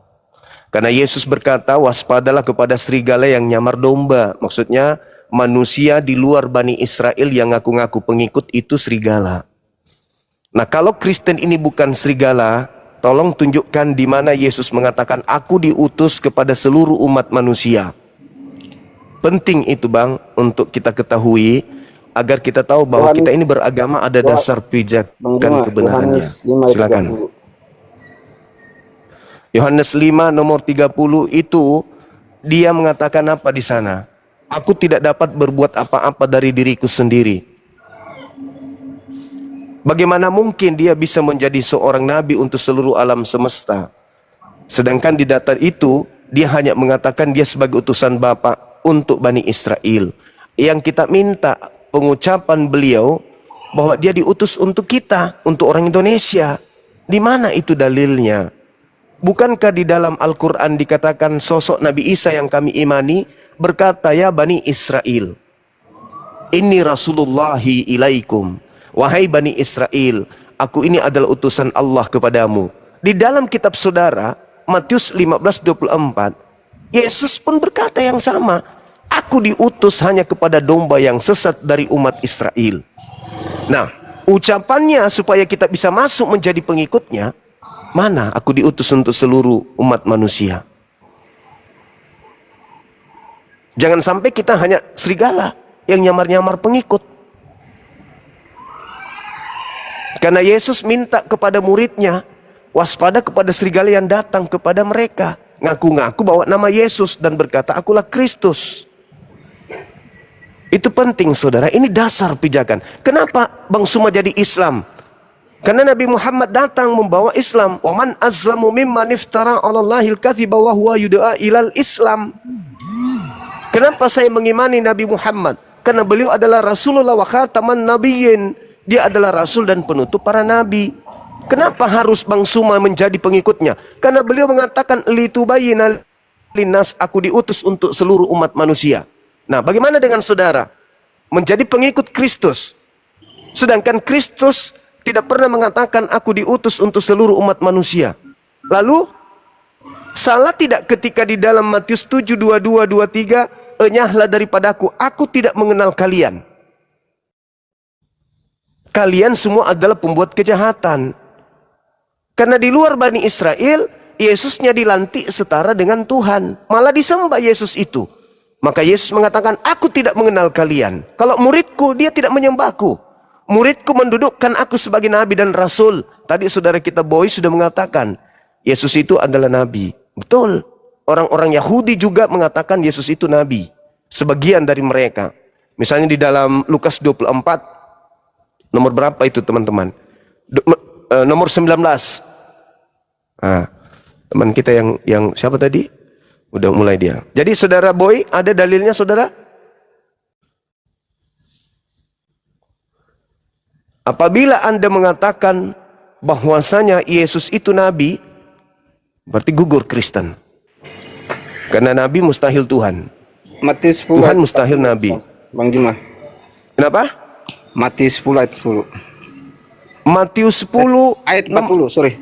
Karena Yesus berkata, waspadalah kepada serigala yang nyamar domba. Maksudnya manusia di luar Bani Israel yang ngaku-ngaku pengikut itu serigala. Nah, kalau Kristen ini bukan serigala, tolong tunjukkan di mana Yesus mengatakan, aku diutus kepada seluruh umat manusia. Penting itu, Bang, untuk kita ketahui agar kita tahu bahwa kita ini beragama ada dasar pijakan kebenarannya. Silakan. Yohanes 5 nomor 30 itu dia mengatakan apa di sana? Aku tidak dapat berbuat apa-apa dari diriku sendiri. Bagaimana mungkin dia bisa menjadi seorang nabi untuk seluruh alam semesta? Sedangkan di data itu dia hanya mengatakan dia sebagai utusan Bapa untuk Bani Israel. Yang kita minta pengucapan beliau bahwa dia diutus untuk kita, untuk orang Indonesia. Di mana itu dalilnya? Bukankah di dalam Al-Quran dikatakan sosok Nabi Isa yang kami imani berkata, ya Bani Israel, Inni Rasulullahi ilaikum. Wahai Bani Israel, aku ini adalah utusan Allah kepadamu. Di dalam kitab saudara, Matius 15:24, Yesus pun berkata yang sama. Aku diutus hanya kepada domba yang sesat dari umat Israel. Nah, ucapannya supaya kita bisa masuk menjadi pengikutnya, mana aku diutus untuk seluruh umat manusia. Jangan sampai kita hanya serigala yang nyamar-nyamar pengikut. Karena Yesus minta kepada muridnya, waspada kepada serigala yang datang kepada mereka. Ngaku-ngaku bawa nama Yesus dan berkata, akulah Kristus. Itu penting, saudara. Ini dasar pijakan. Kenapa Bang Suma jadi Islam? Karena Nabi Muhammad datang membawa Islam. Waman azlamu mimman iftara 'alallahil kadziba wa huwa yud'a ilal Islam. Kenapa saya mengimani Nabi Muhammad? Karena beliau adalah Rasulullah wa khataman nabiyyin. Dia adalah rasul dan penutup para nabi. Kenapa harus Bang Suma menjadi pengikutnya? Karena beliau mengatakan litubayyina linnas, aku diutus untuk seluruh umat manusia. Nah, bagaimana dengan saudara? Menjadi pengikut Kristus. Sedangkan Kristus tidak pernah mengatakan aku diutus untuk seluruh umat manusia. Lalu, salah tidak ketika di dalam Matius 7:22-23, enyahlah daripadaku, aku tidak mengenal kalian. Kalian semua adalah pembuat kejahatan. Karena di luar Bani Israel, Yesusnya dilantik setara dengan Tuhan. Malah disembah Yesus itu. Maka Yesus mengatakan, aku tidak mengenal kalian. Kalau muridku, dia tidak menyembahku. Muridku mendudukkan aku sebagai nabi dan rasul. Tadi saudara kita Boy sudah mengatakan, Yesus itu adalah nabi. Betul. Orang-orang Yahudi juga mengatakan Yesus itu nabi. Sebagian dari mereka. Misalnya di dalam Lukas 24, nomor berapa itu teman-teman? Nomor 19. Nah, teman kita yang siapa tadi? Udah mulai dia. Jadi saudara Boy, ada dalilnya saudara? Apabila Anda mengatakan bahwasanya Yesus itu nabi, berarti gugur Kristen. Karena nabi mustahil Tuhan. Matius 10 Tuhan mustahil nabi. Bang Juma. Kenapa? Matius 10 ayat 10. Matius 10 Ayat 40, sorry.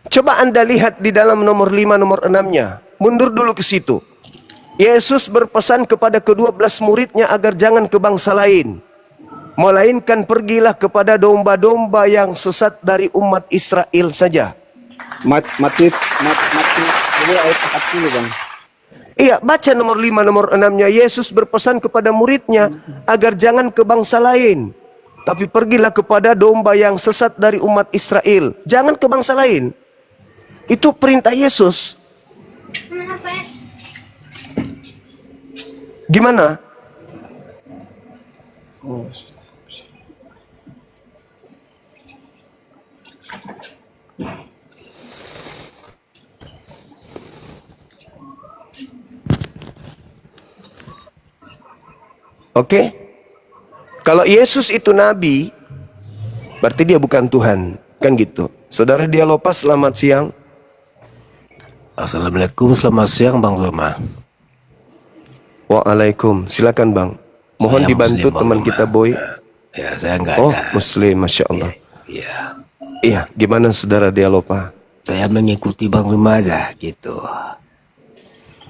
Coba Anda lihat di dalam nomor 5, nomor 6-nya. mundur dulu ke situ. Yesus berpesan kepada ke-12 muridnya agar jangan ke bangsa lain, melainkan pergilah kepada domba-domba yang sesat dari umat Israel saja. Matius ini ayat 40 Bang. Iya, baca nomor 5, nomor 6-nya. Yesus berpesan kepada muridnya agar jangan ke bangsa lain, tapi pergilah kepada domba yang sesat dari umat Israel. Jangan ke bangsa lain. Itu perintah Yesus. Gimana? Oke? Kalau Yesus itu nabi, berarti dia bukan Tuhan. Kan gitu. Saudara Dialopa, selamat siang. Assalamualaikum, selamat siang Bang Roma. Waalaikum, silakan Bang. Mohon Saya dibantu Muslim, Bang teman Roma. kita Boy. Ya, saya nggak Oh, ada. Muslim, Masya Allah. Iya, Iya, gimana saudara Dialopa? saya mengikuti Bang Roma aja gitu.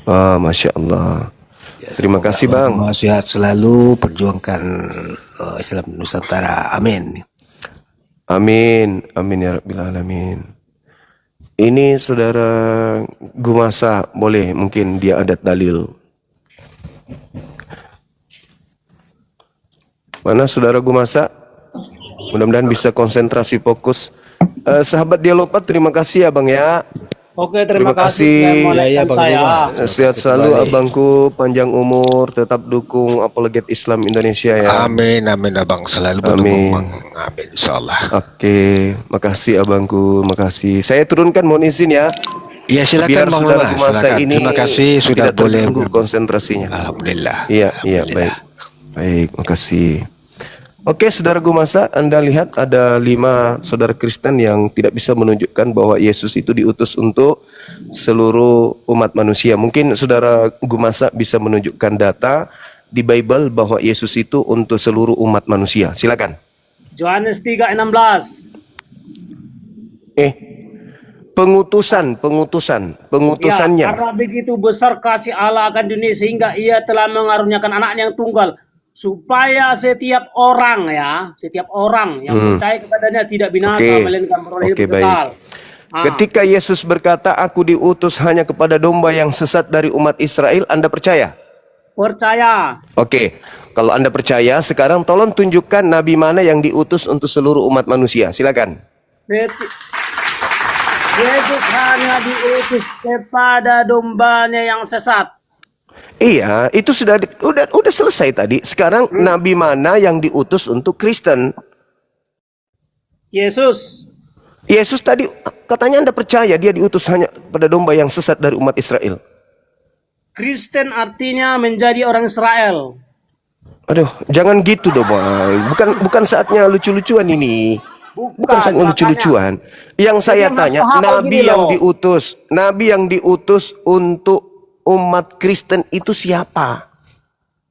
Ah, Masya Allah. Ya, Terima semoga kasih Bang Bang. Roma sehat selalu, perjuangkan Islam Nusantara. Amin. Amin, amin ya Rabbil Alamin. Ini saudara Gumasa, boleh mungkin dia adat dalil. Mana saudara Gumasa? Mudah-mudahan bisa konsentrasi fokus. Sahabat Dialopa, terima kasih ya Bang ya. Oke, Terima terima kasih. kasih. Ya, Bang saya. Sehat selalu abangku, panjang umur, tetap dukung apologet Islam Indonesia ya. Amin, amin abang selalu Amin. mendukung Bang. Amin, insyaallah. Oke, makasih abangku, makasih. Saya turunkan, mohon izin ya. Ya silakan Biar Bang saudara Roma, Gumasa silakan. ini Terima kasih sudah tidak boleh. terganggu konsentrasinya. Alhamdulillah. Iya, iya, Alhamdulillah. baik. Baik, makasih. Oke, saudara Gumasa, Anda lihat ada 5 saudara Kristen yang tidak bisa menunjukkan bahwa Yesus itu diutus untuk seluruh umat manusia. Mungkin saudara Gumasa bisa menunjukkan data di Bible bahwa Yesus itu untuk seluruh umat manusia. Silakan. Yohanes 3:16. Pengutusannya. Ya, karena begitu besar kasih Allah akan dunia sehingga ia telah mengaruniakan anaknya yang tunggal supaya setiap orang yang percaya kepadanya tidak binasa Oke. melainkan beroleh Oke, hidup kekal. Ketika Yesus berkata, "Aku diutus hanya kepada domba yang sesat dari umat Israel," Anda percaya? Percaya. Oke, kalau Anda percaya, sekarang tolong tunjukkan nabi mana yang diutus untuk seluruh umat manusia. Silakan. Yesus hanya diutus kepada dombanya yang sesat. Iya, itu udah selesai tadi. Sekarang nabi mana yang diutus untuk Kristen? Yesus. Yesus tadi katanya Anda percaya dia diutus hanya pada domba yang sesat dari umat Israel. Kristen artinya menjadi orang Israel. Aduh, jangan gitu dong, Boy. Bukan saatnya lucu-lucuan ini. Bukan saatnya makanya. lucu-lucuan. Yang saya Jadi tanya, masuk akal nabi gini yang loh. diutus untuk umat Kristen itu siapa?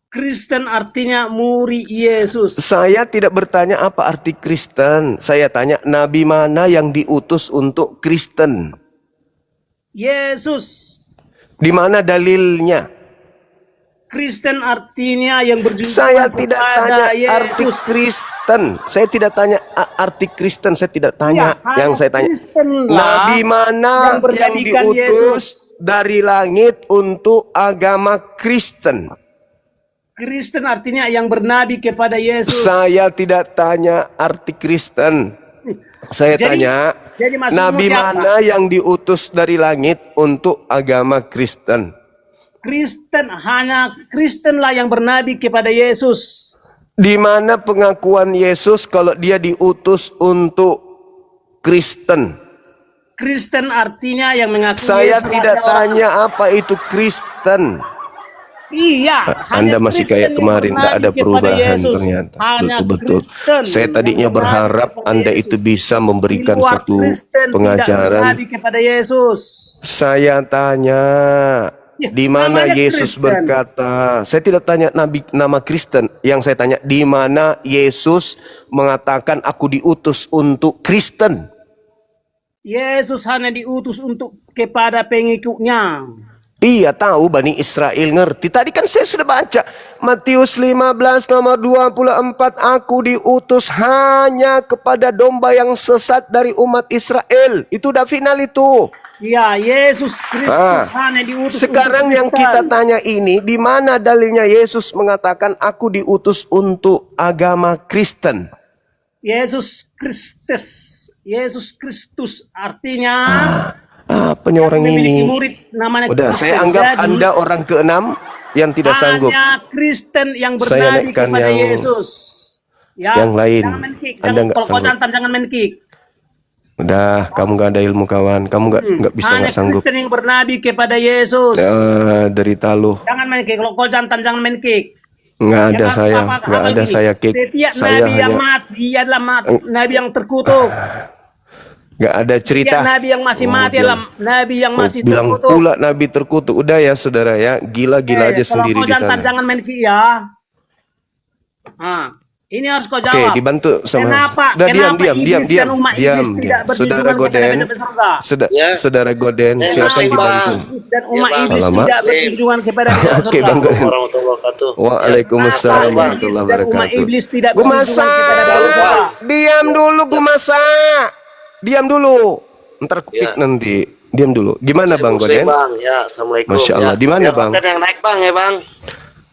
Kristen artinya murid Yesus. Saya tidak bertanya apa arti Kristen. Saya tanya nabi mana yang diutus untuk Kristen? Yesus. Di mana dalilnya? Kristen artinya yang berjumpa Saya tidak tanya arti Yesus. Kristen. Saya tidak tanya arti Kristen. Saya tidak tanya. Ya, Yang saya tanya, Kristen lah nabi mana yang yang berjadikan diutus dari langit untuk agama Kristen? Kristen artinya yang bernabi kepada Yesus. Saya tidak tanya arti Kristen. Saya tanya, maksudmu nabi siapa? mana yang diutus dari langit untuk agama Kristen? Kristenlah yang bernabi kepada Yesus. Di mana pengakuan Yesus kalau dia diutus untuk Kristen? Kristen artinya yang mengaku Saya Yesus tidak adalah tanya apa itu Kristen. Iya, Anda masih kayak kemarin, tidak ada perubahan ternyata. Hanya Betul-betul. Kristen Saya tadinya yang bernabi berharap kepada Anda Yesus. itu bisa memberikan Di luar satu Kristen tidak pengajaran. bernabi kepada Yesus. Saya tanya, Ya, di mana namanya Yesus Kristen. berkata? Saya tidak tanya nama Kristen. Yang saya tanya, di mana Yesus mengatakan aku diutus untuk Kristen? Yesus hanya diutus untuk kepada pengikutnya. Iya tahu Bani Israel ngerti. Tadi kan saya sudah baca Matius 15 nomor 24. Aku diutus hanya kepada domba yang sesat dari umat Israel. Itu udah final itu. Ya, Yesus Kristus hanya diutus Sekarang untuk yang Kristen. kita tanya ini, di mana dalilnya Yesus mengatakan aku diutus untuk agama Kristen? Yesus Kristus artinya Apanya orang memiliki ini? murid namanya Udah, Kristen. saya anggap Jadi, Anda orang keenam yang tidak sanggup. hanya Kristen yang Saya bernadi naikkan kepada yang- Yesus. Ya, yang lain. Jangan main kick. Anda nggak Kalau kau sanggup. jantan jangan main kick. Udah, kamu gak ada ilmu kawan. Kamu nggak bisa Hanya nggak sanggup. Kristen yang bernadi kepada Yesus. Derita lu. Jangan main kick. Kalau kau jantan jangan main kick. Nggak ada Yang saya, apa- nggak apa ada gini, saya kick. Setiap Saya nabi yang hanya mati adalah nabi yang terkutuk. nggak ada cerita. Setiap nabi yang masih mati bilang- adalah nabi yang masih bilang terkutuk. pula nabi terkutuk. Udah ya saudara ya, gila-gila aja sendiri Kalau di kau jantan sana. jangan main kick ya. Ini harus kau Oke, jawab. dibantu sama. Kenapa? Udah Kenapa diam. iblis dan umat iblis tidak Saudara berjunjungan kepada Goden, Nabi surga? saudara Goden, silakan dibantu. Iblis dan umat iblis Alamak. tidak berjunjungan kepada Nabi Oke, surga. Bang Goden. Waalaikumsalam warahmatullahi Dan umat wabarakatuh. iblis tidak Gumasa, berjunjungan kepada Nabi surga. diam dulu Gumasa. Diam dulu. Ntar kupik nanti. Diam dulu. Gimana Bang Goden? Bang, ya, assalamualaikum. Masya Allah. Di mana Bang? Yang naik bang ya bang.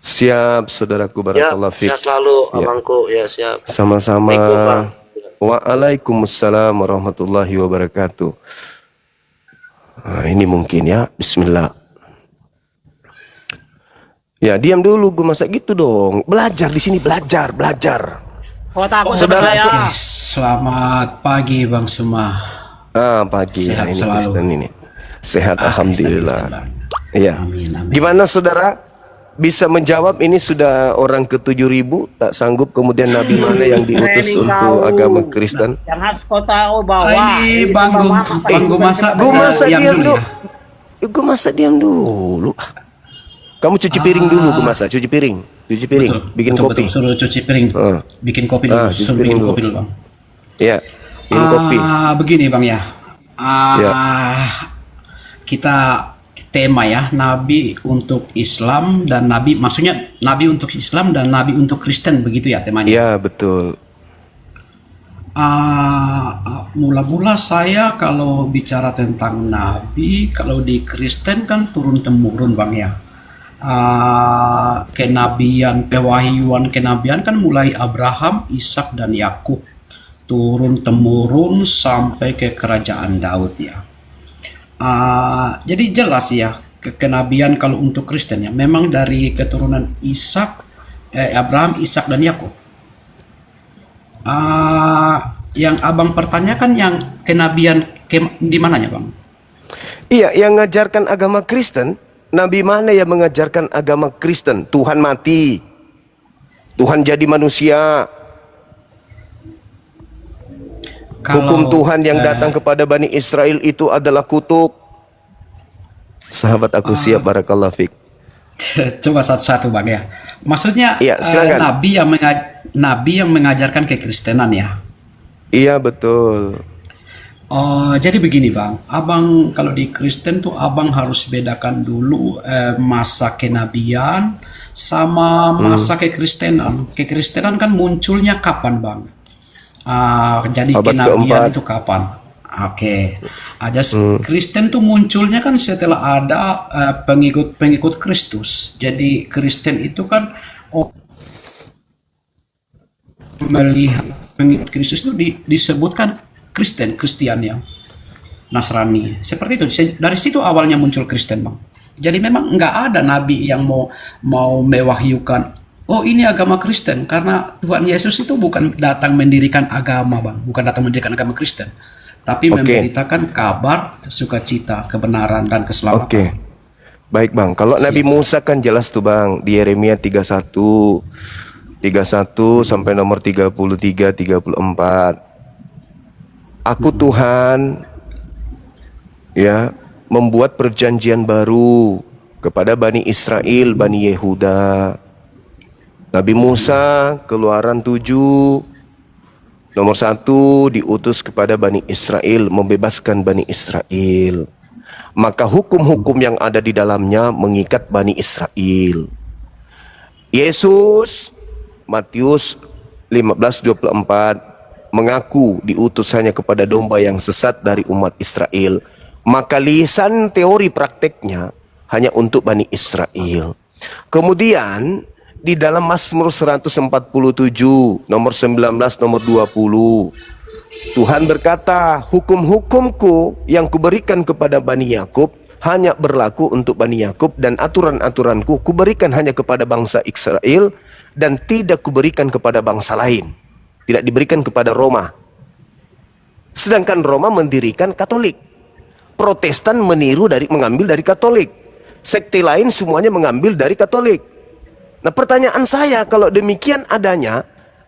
Siap, saudaraku Ya, barakallahu fiik. sehat selalu Ya. abangku. Ya siap. Sama-sama. Assalamualaikum, Bang. Waalaikumsalam warahmatullahi wabarakatuh. Nah, ini mungkin ya. Bismillah. Ya, diam dulu gue masa gitu dong. Belajar di sini, belajar. Kau takut Saudara- sama saya? Oke, selamat pagi Bang semua. Pagi. Sehat Ini selalu. Kristen ini. Sehat, alhamdulillah. Kristen, Bang. Iya. Amin, amin. Gimana saudara? Bisa menjawab ini sudah orang ke-7.000 tak sanggup, kemudian nabi mana yang diutus Training untuk kau. agama Kristen? Yang harus kau tahu bahwa Ini Bang Gumasa Gue bisa masa diam diam dulu dulu. ya. Gue masa diam dulu. Kamu cuci piring dulu, gue masa cuci piring, bikin kopi. Betul. Suruh cuci piring. Bikin kopi dulu. cuci Suruh piring bikin dulu. kopi dulu Bang. Ya, bikin kopi. Begini Bang ya. Ya. Kita tema ya, nabi untuk Islam dan nabi, maksudnya nabi untuk Islam dan nabi untuk Kristen, begitu ya temanya. Ya betul. Mula-mula saya kalau bicara tentang nabi, kalau di Kristen kan turun temurun Bang ya. Kenabian, pewahyuan kenabian kan mulai Abraham, Ishak dan Yakub, turun temurun sampai ke kerajaan Daud ya. Jadi jelas ya kenabian kalau untuk Kristen ya memang dari keturunan Abraham, Ishak dan Yakub. Yang abang pertanyakan yang kenabian di mananya Bang? Iya, yang mengajarkan agama Kristen, nabi mana yang mengajarkan agama Kristen? Tuhan mati, Tuhan jadi manusia. Hukum Tuhan yang datang kepada Bani Israel itu adalah kutuk. Sahabat aku siap, barakallahu fiik. Coba satu-satu Bang ya. Maksudnya Iya, silakan. nabi yang mengajarkan kekristenan ya. Iya betul. Jadi begini Bang, abang kalau di Kristen tuh abang harus bedakan dulu masa kenabian sama masa kekristenan. Kekristenan kan munculnya kapan Bang? Jadi Abad kenabian keempat. itu kapan? Oke, aja Kristen tuh munculnya kan setelah ada pengikut Kristus. Jadi Kristen itu kan melihat pengikut Kristus itu disebutkan Kristian yang Nasrani. Seperti itu. Dari situ awalnya muncul Kristen Bang. Jadi memang nggak ada nabi yang mau mewahyukan, oh ini agama Kristen, karena Tuhan Yesus itu bukan datang mendirikan agama Bang, bukan datang mendirikan agama Kristen, tapi memberitakan kabar sukacita, kebenaran dan keselamatan. Oke. Baik Bang, kalau Nabi Musa kan jelas tuh Bang, di Yeremia 31 sampai nomor 33 34. Aku Tuhan ya membuat perjanjian baru kepada Bani Israel, Bani Yehuda. Nabi Musa Keluaran 7 nomor 1 diutus kepada Bani Israel, membebaskan Bani Israel. maka hukum-hukum yang ada di dalamnya mengikat Bani Israel. Yesus, Matius 15:24, mengaku diutus hanya kepada domba yang sesat dari umat Israel. Maka lisan teori prakteknya hanya untuk Bani Israel. Kemudian di dalam Mazmur 147 nomor 19 nomor 20, Tuhan berkata, hukum-hukumku yang kuberikan kepada Bani Yakub hanya berlaku untuk Bani Yakub, dan aturan-aturanku kuberikan hanya kepada bangsa Israel dan tidak kuberikan kepada bangsa lain. Tidak diberikan kepada Roma. Sedangkan Roma mendirikan Katolik. Protestan mengambil dari Katolik. Sekte lain semuanya mengambil dari Katolik. Nah, pertanyaan saya, kalau demikian adanya,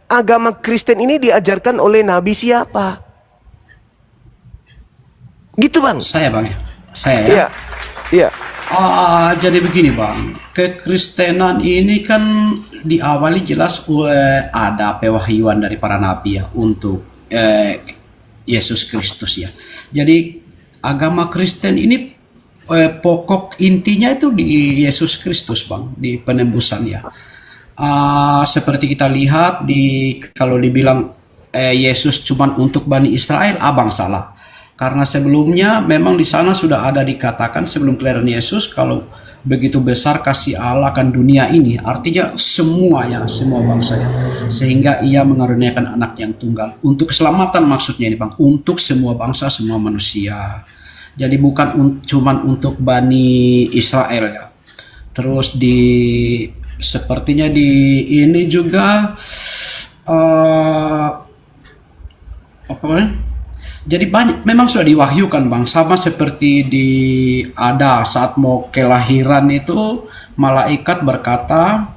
agama Kristen ini diajarkan oleh Nabi siapa? Gitu, Bang. Saya Bang ya. Saya ya. Iya. Iya. Jadi begini Bang, kekristenan ini kan diawali jelas ada pewahyuan dari para nabi ya untuk Yesus Kristus ya. Jadi agama Kristen ini pokok intinya itu di Yesus Kristus Bang, di penembusan ya. Seperti kita lihat kalau dibilang Yesus cuma untuk Bani Israel, abang salah. Karena sebelumnya memang di sana sudah ada dikatakan sebelum kelahiran Yesus, kalau begitu besar kasih Allah akan dunia ini, artinya semua bangsa ya, sehingga ia mengaruniakan anak yang tunggal untuk keselamatan, maksudnya ini Bang, untuk semua bangsa, semua manusia. Jadi bukan cuman untuk Bani Israel ya. Terus sepertinya di ini juga jadi banyak memang sudah diwahyukan Bang, sama seperti ada saat mau kelahiran itu malaikat berkata,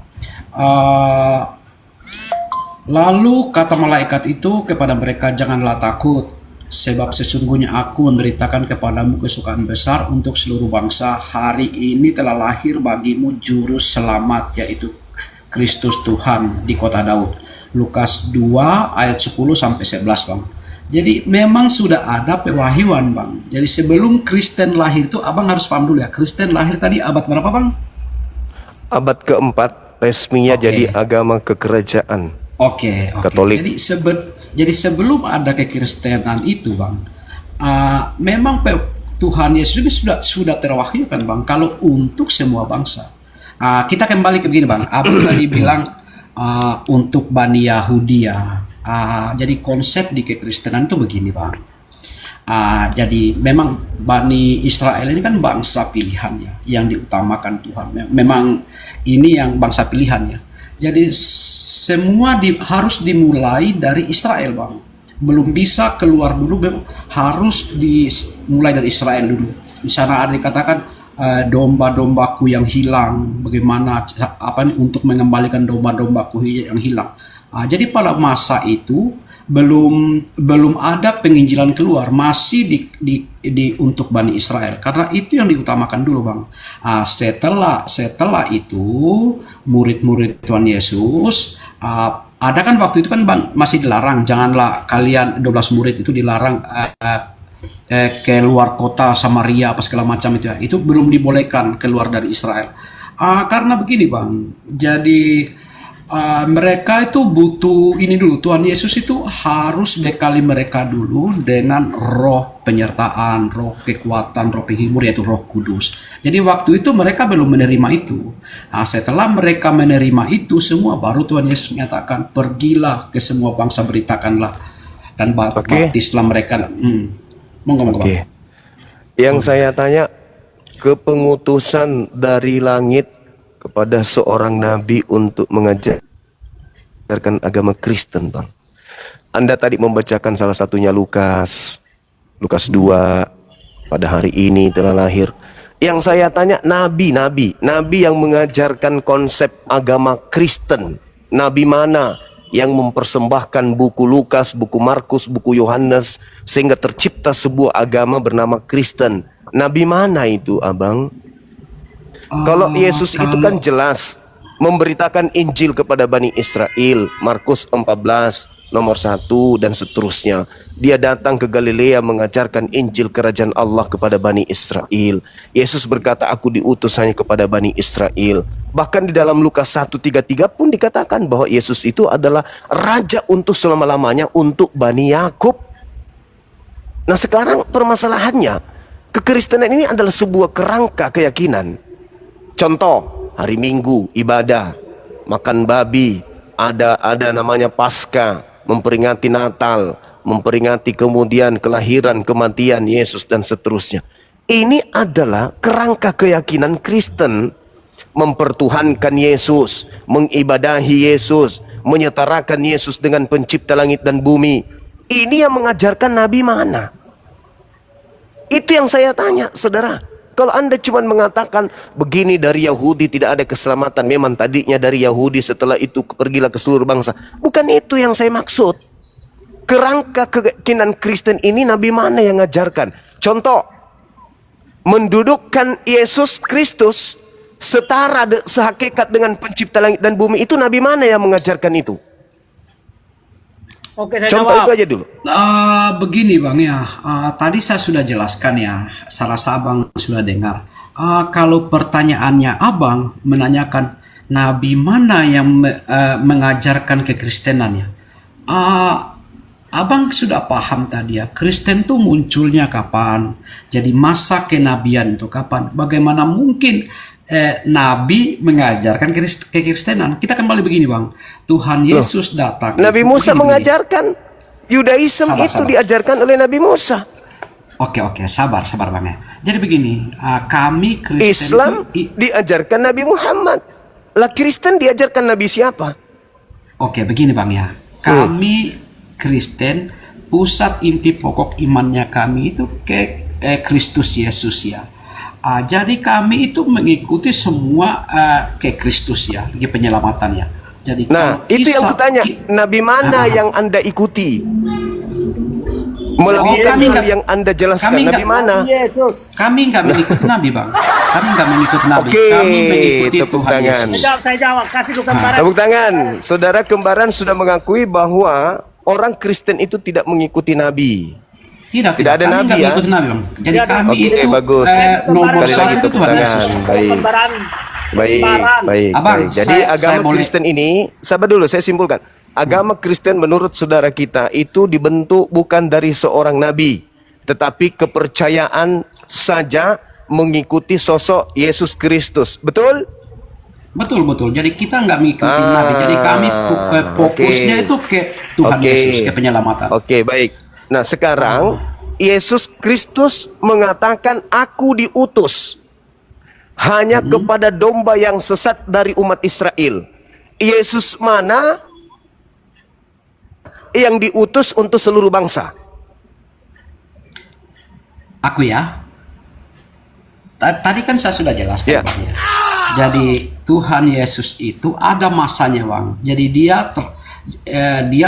lalu kata malaikat itu kepada mereka, janganlah takut, sebab sesungguhnya aku memberitakan kepadamu kesukaan besar untuk seluruh bangsa. Hari ini telah lahir bagimu juru selamat, yaitu Kristus Tuhan di kota Daud. Lukas 2 ayat 10 sampai 11 Bang. Jadi memang sudah ada pewahyuan Bang. Jadi sebelum Kristen lahir itu, abang harus paham dulu ya, Kristen lahir tadi abad berapa Bang? Abad keempat, resminya jadi agama kekerajaan. Oke. Katolik. Jadi sebelum ada kekristenan itu Bang, memang Tuhan Yesus ini sudah terwahyukan Bang, kalau untuk semua bangsa. Kita kembali ke begini Bang, Abang tadi bilang untuk Bani Yahudi ya. Jadi konsep di kekristenan itu begini Bang. Jadi memang Bani Israel ini kan bangsa pilihan ya, yang diutamakan Tuhan. Memang ini yang bangsa pilihan ya. Jadi semua harus dimulai dari Israel Bang. Belum bisa keluar dulu, harus dimulai dari Israel dulu. Di sana ada dikatakan domba-dombaku yang hilang, bagaimana untuk mengembalikan domba-dombaku yang hilang. Jadi pada masa itu belum ada penginjilan keluar, masih untuk Bani Israel, karena itu yang diutamakan dulu Bang. Setelah itu murid-murid Tuhan Yesus ada kan waktu itu kan Bang, masih dilarang, janganlah kalian 12 murid itu dilarang keluar kota Samaria apa segala macam itu ya. Itu belum dibolehkan keluar dari Israel. Karena begini Bang, jadi mereka itu butuh ini dulu, Tuhan Yesus itu harus bekali mereka dulu dengan roh penyertaan, roh kekuatan, roh penghibur, yaitu Roh Kudus. Jadi waktu itu mereka belum menerima itu. Setelah mereka menerima itu semua, baru Tuhan Yesus menyatakan, pergilah ke semua bangsa, beritakanlah dan baptislah mereka. Monggo. Yang saya tanya, kepengutusan dari langit kepada seorang nabi untuk mengajarkan agama Kristen Bang. Anda tadi membacakan salah satunya Lukas 2, pada hari ini telah lahir. Yang saya tanya, nabi yang mengajarkan konsep agama Kristen, nabi mana yang mempersembahkan buku Lukas, buku Markus, buku Yohanes sehingga tercipta sebuah agama bernama Kristen? Nabi mana itu Abang? Kalau Yesus itu kan jelas memberitakan Injil kepada Bani Israel, Markus 14 nomor 1 dan seterusnya. Dia datang ke Galilea mengajarkan Injil kerajaan Allah kepada Bani Israel. Yesus berkata, aku diutus hanya kepada Bani Israel. Bahkan di dalam Lukas 1:33 pun dikatakan bahwa Yesus itu adalah raja untuk selama-lamanya untuk Bani Yakub. Nah sekarang permasalahannya, kekristenan ini adalah sebuah kerangka keyakinan. Contoh, hari Minggu ibadah, makan babi, ada namanya Paskah, memperingati Natal, memperingati kemudian kelahiran, kematian Yesus dan seterusnya. Ini adalah kerangka keyakinan Kristen, mempertuhankan Yesus, mengibadahi Yesus, menyetarakan Yesus dengan pencipta langit dan bumi. Ini yang mengajarkan Nabi mana? Itu yang saya tanya, saudara. Kalau Anda cuma mengatakan begini dari Yahudi tidak ada keselamatan, memang tadinya dari Yahudi, setelah itu pergilah ke seluruh bangsa. Bukan itu yang saya maksud. Kerangka keyakinan Kristen ini Nabi mana yang ngajarkan? Contoh, mendudukkan Yesus Kristus setara sehakikat dengan pencipta langit dan bumi, itu Nabi mana yang mengajarkan itu? Oke, saya Contoh jawab. itu aja dulu. Begini Bang ya, tadi saya sudah jelaskan ya, saya rasa Abang sudah dengar. Kalau pertanyaannya Abang menanyakan Nabi mana yang mengajarkan kekristenan ya, Abang sudah paham tadi ya, Kristen tuh munculnya kapan, jadi masa kenabian itu kapan, bagaimana mungkin Nabi mengajarkan kekristenan. Kita kembali begini Bang, Tuhan Yesus datang. Nabi Musa begini. mengajarkan Yudaisme itu diajarkan oleh Nabi Musa. Oke, sabar Bang ya. Jadi begini, kami Kristen Islam itu, diajarkan Nabi Muhammad. Lah Kristen diajarkan Nabi siapa? oke begini Bang ya. Kami Kristen, pusat inti pokok imannya kami itu ke Kristus Yesus ya. Jadi kami itu mengikuti semua ke Kristus ya, ke penyelamatannya. Jadi Nah, itu yang kutanya, Nabi mana yang Anda ikuti? Melakukan kami hal nggak- yang Anda jelaskan, kami Nabi nggak- mana? Yesus. Kami nggak mengikuti Nabi Bang. Kami nggak mengikuti Nabi. Oke, Kami mengikuti tepuk Tuhan tangan. Yesus. Saya jawab. Kasih lu gambaran. Tepuk tangan. Saudara kembaran sudah mengakui bahwa orang Kristen itu tidak mengikuti Nabi. Tidak Tidak ada kami Nabi nggak ya? mengikuti Nabi Bang. Jadi Tidak ada. kami Oke, itu bagus. nomor Sekali satu lagi itu tepuk Tuhan tangan. Yesus. Baik. Gambaran. Baik, Gambaran. baik, Abang, baik. Jadi saya agama boleh- Kristen ini, sabar dulu, saya simpulkan. Agama Kristen menurut saudara kita itu dibentuk bukan dari seorang nabi, tetapi kepercayaan saja mengikuti sosok Yesus Kristus. Betul? Betul. Jadi kita nggak mengikuti Nabi. Jadi kami fokusnya oke. itu ke Tuhan Oke. Yesus, ke penyelamatan. Oke, baik. Nah, sekarang Yesus Kristus mengatakan, aku diutus hanya kepada domba yang sesat dari umat Israel. Yesus mana yang diutus untuk seluruh bangsa? Aku ya. Tadi kan saya sudah jelaskan Ya. Bang ya. Jadi Tuhan Yesus itu ada masanya Bang. Jadi dia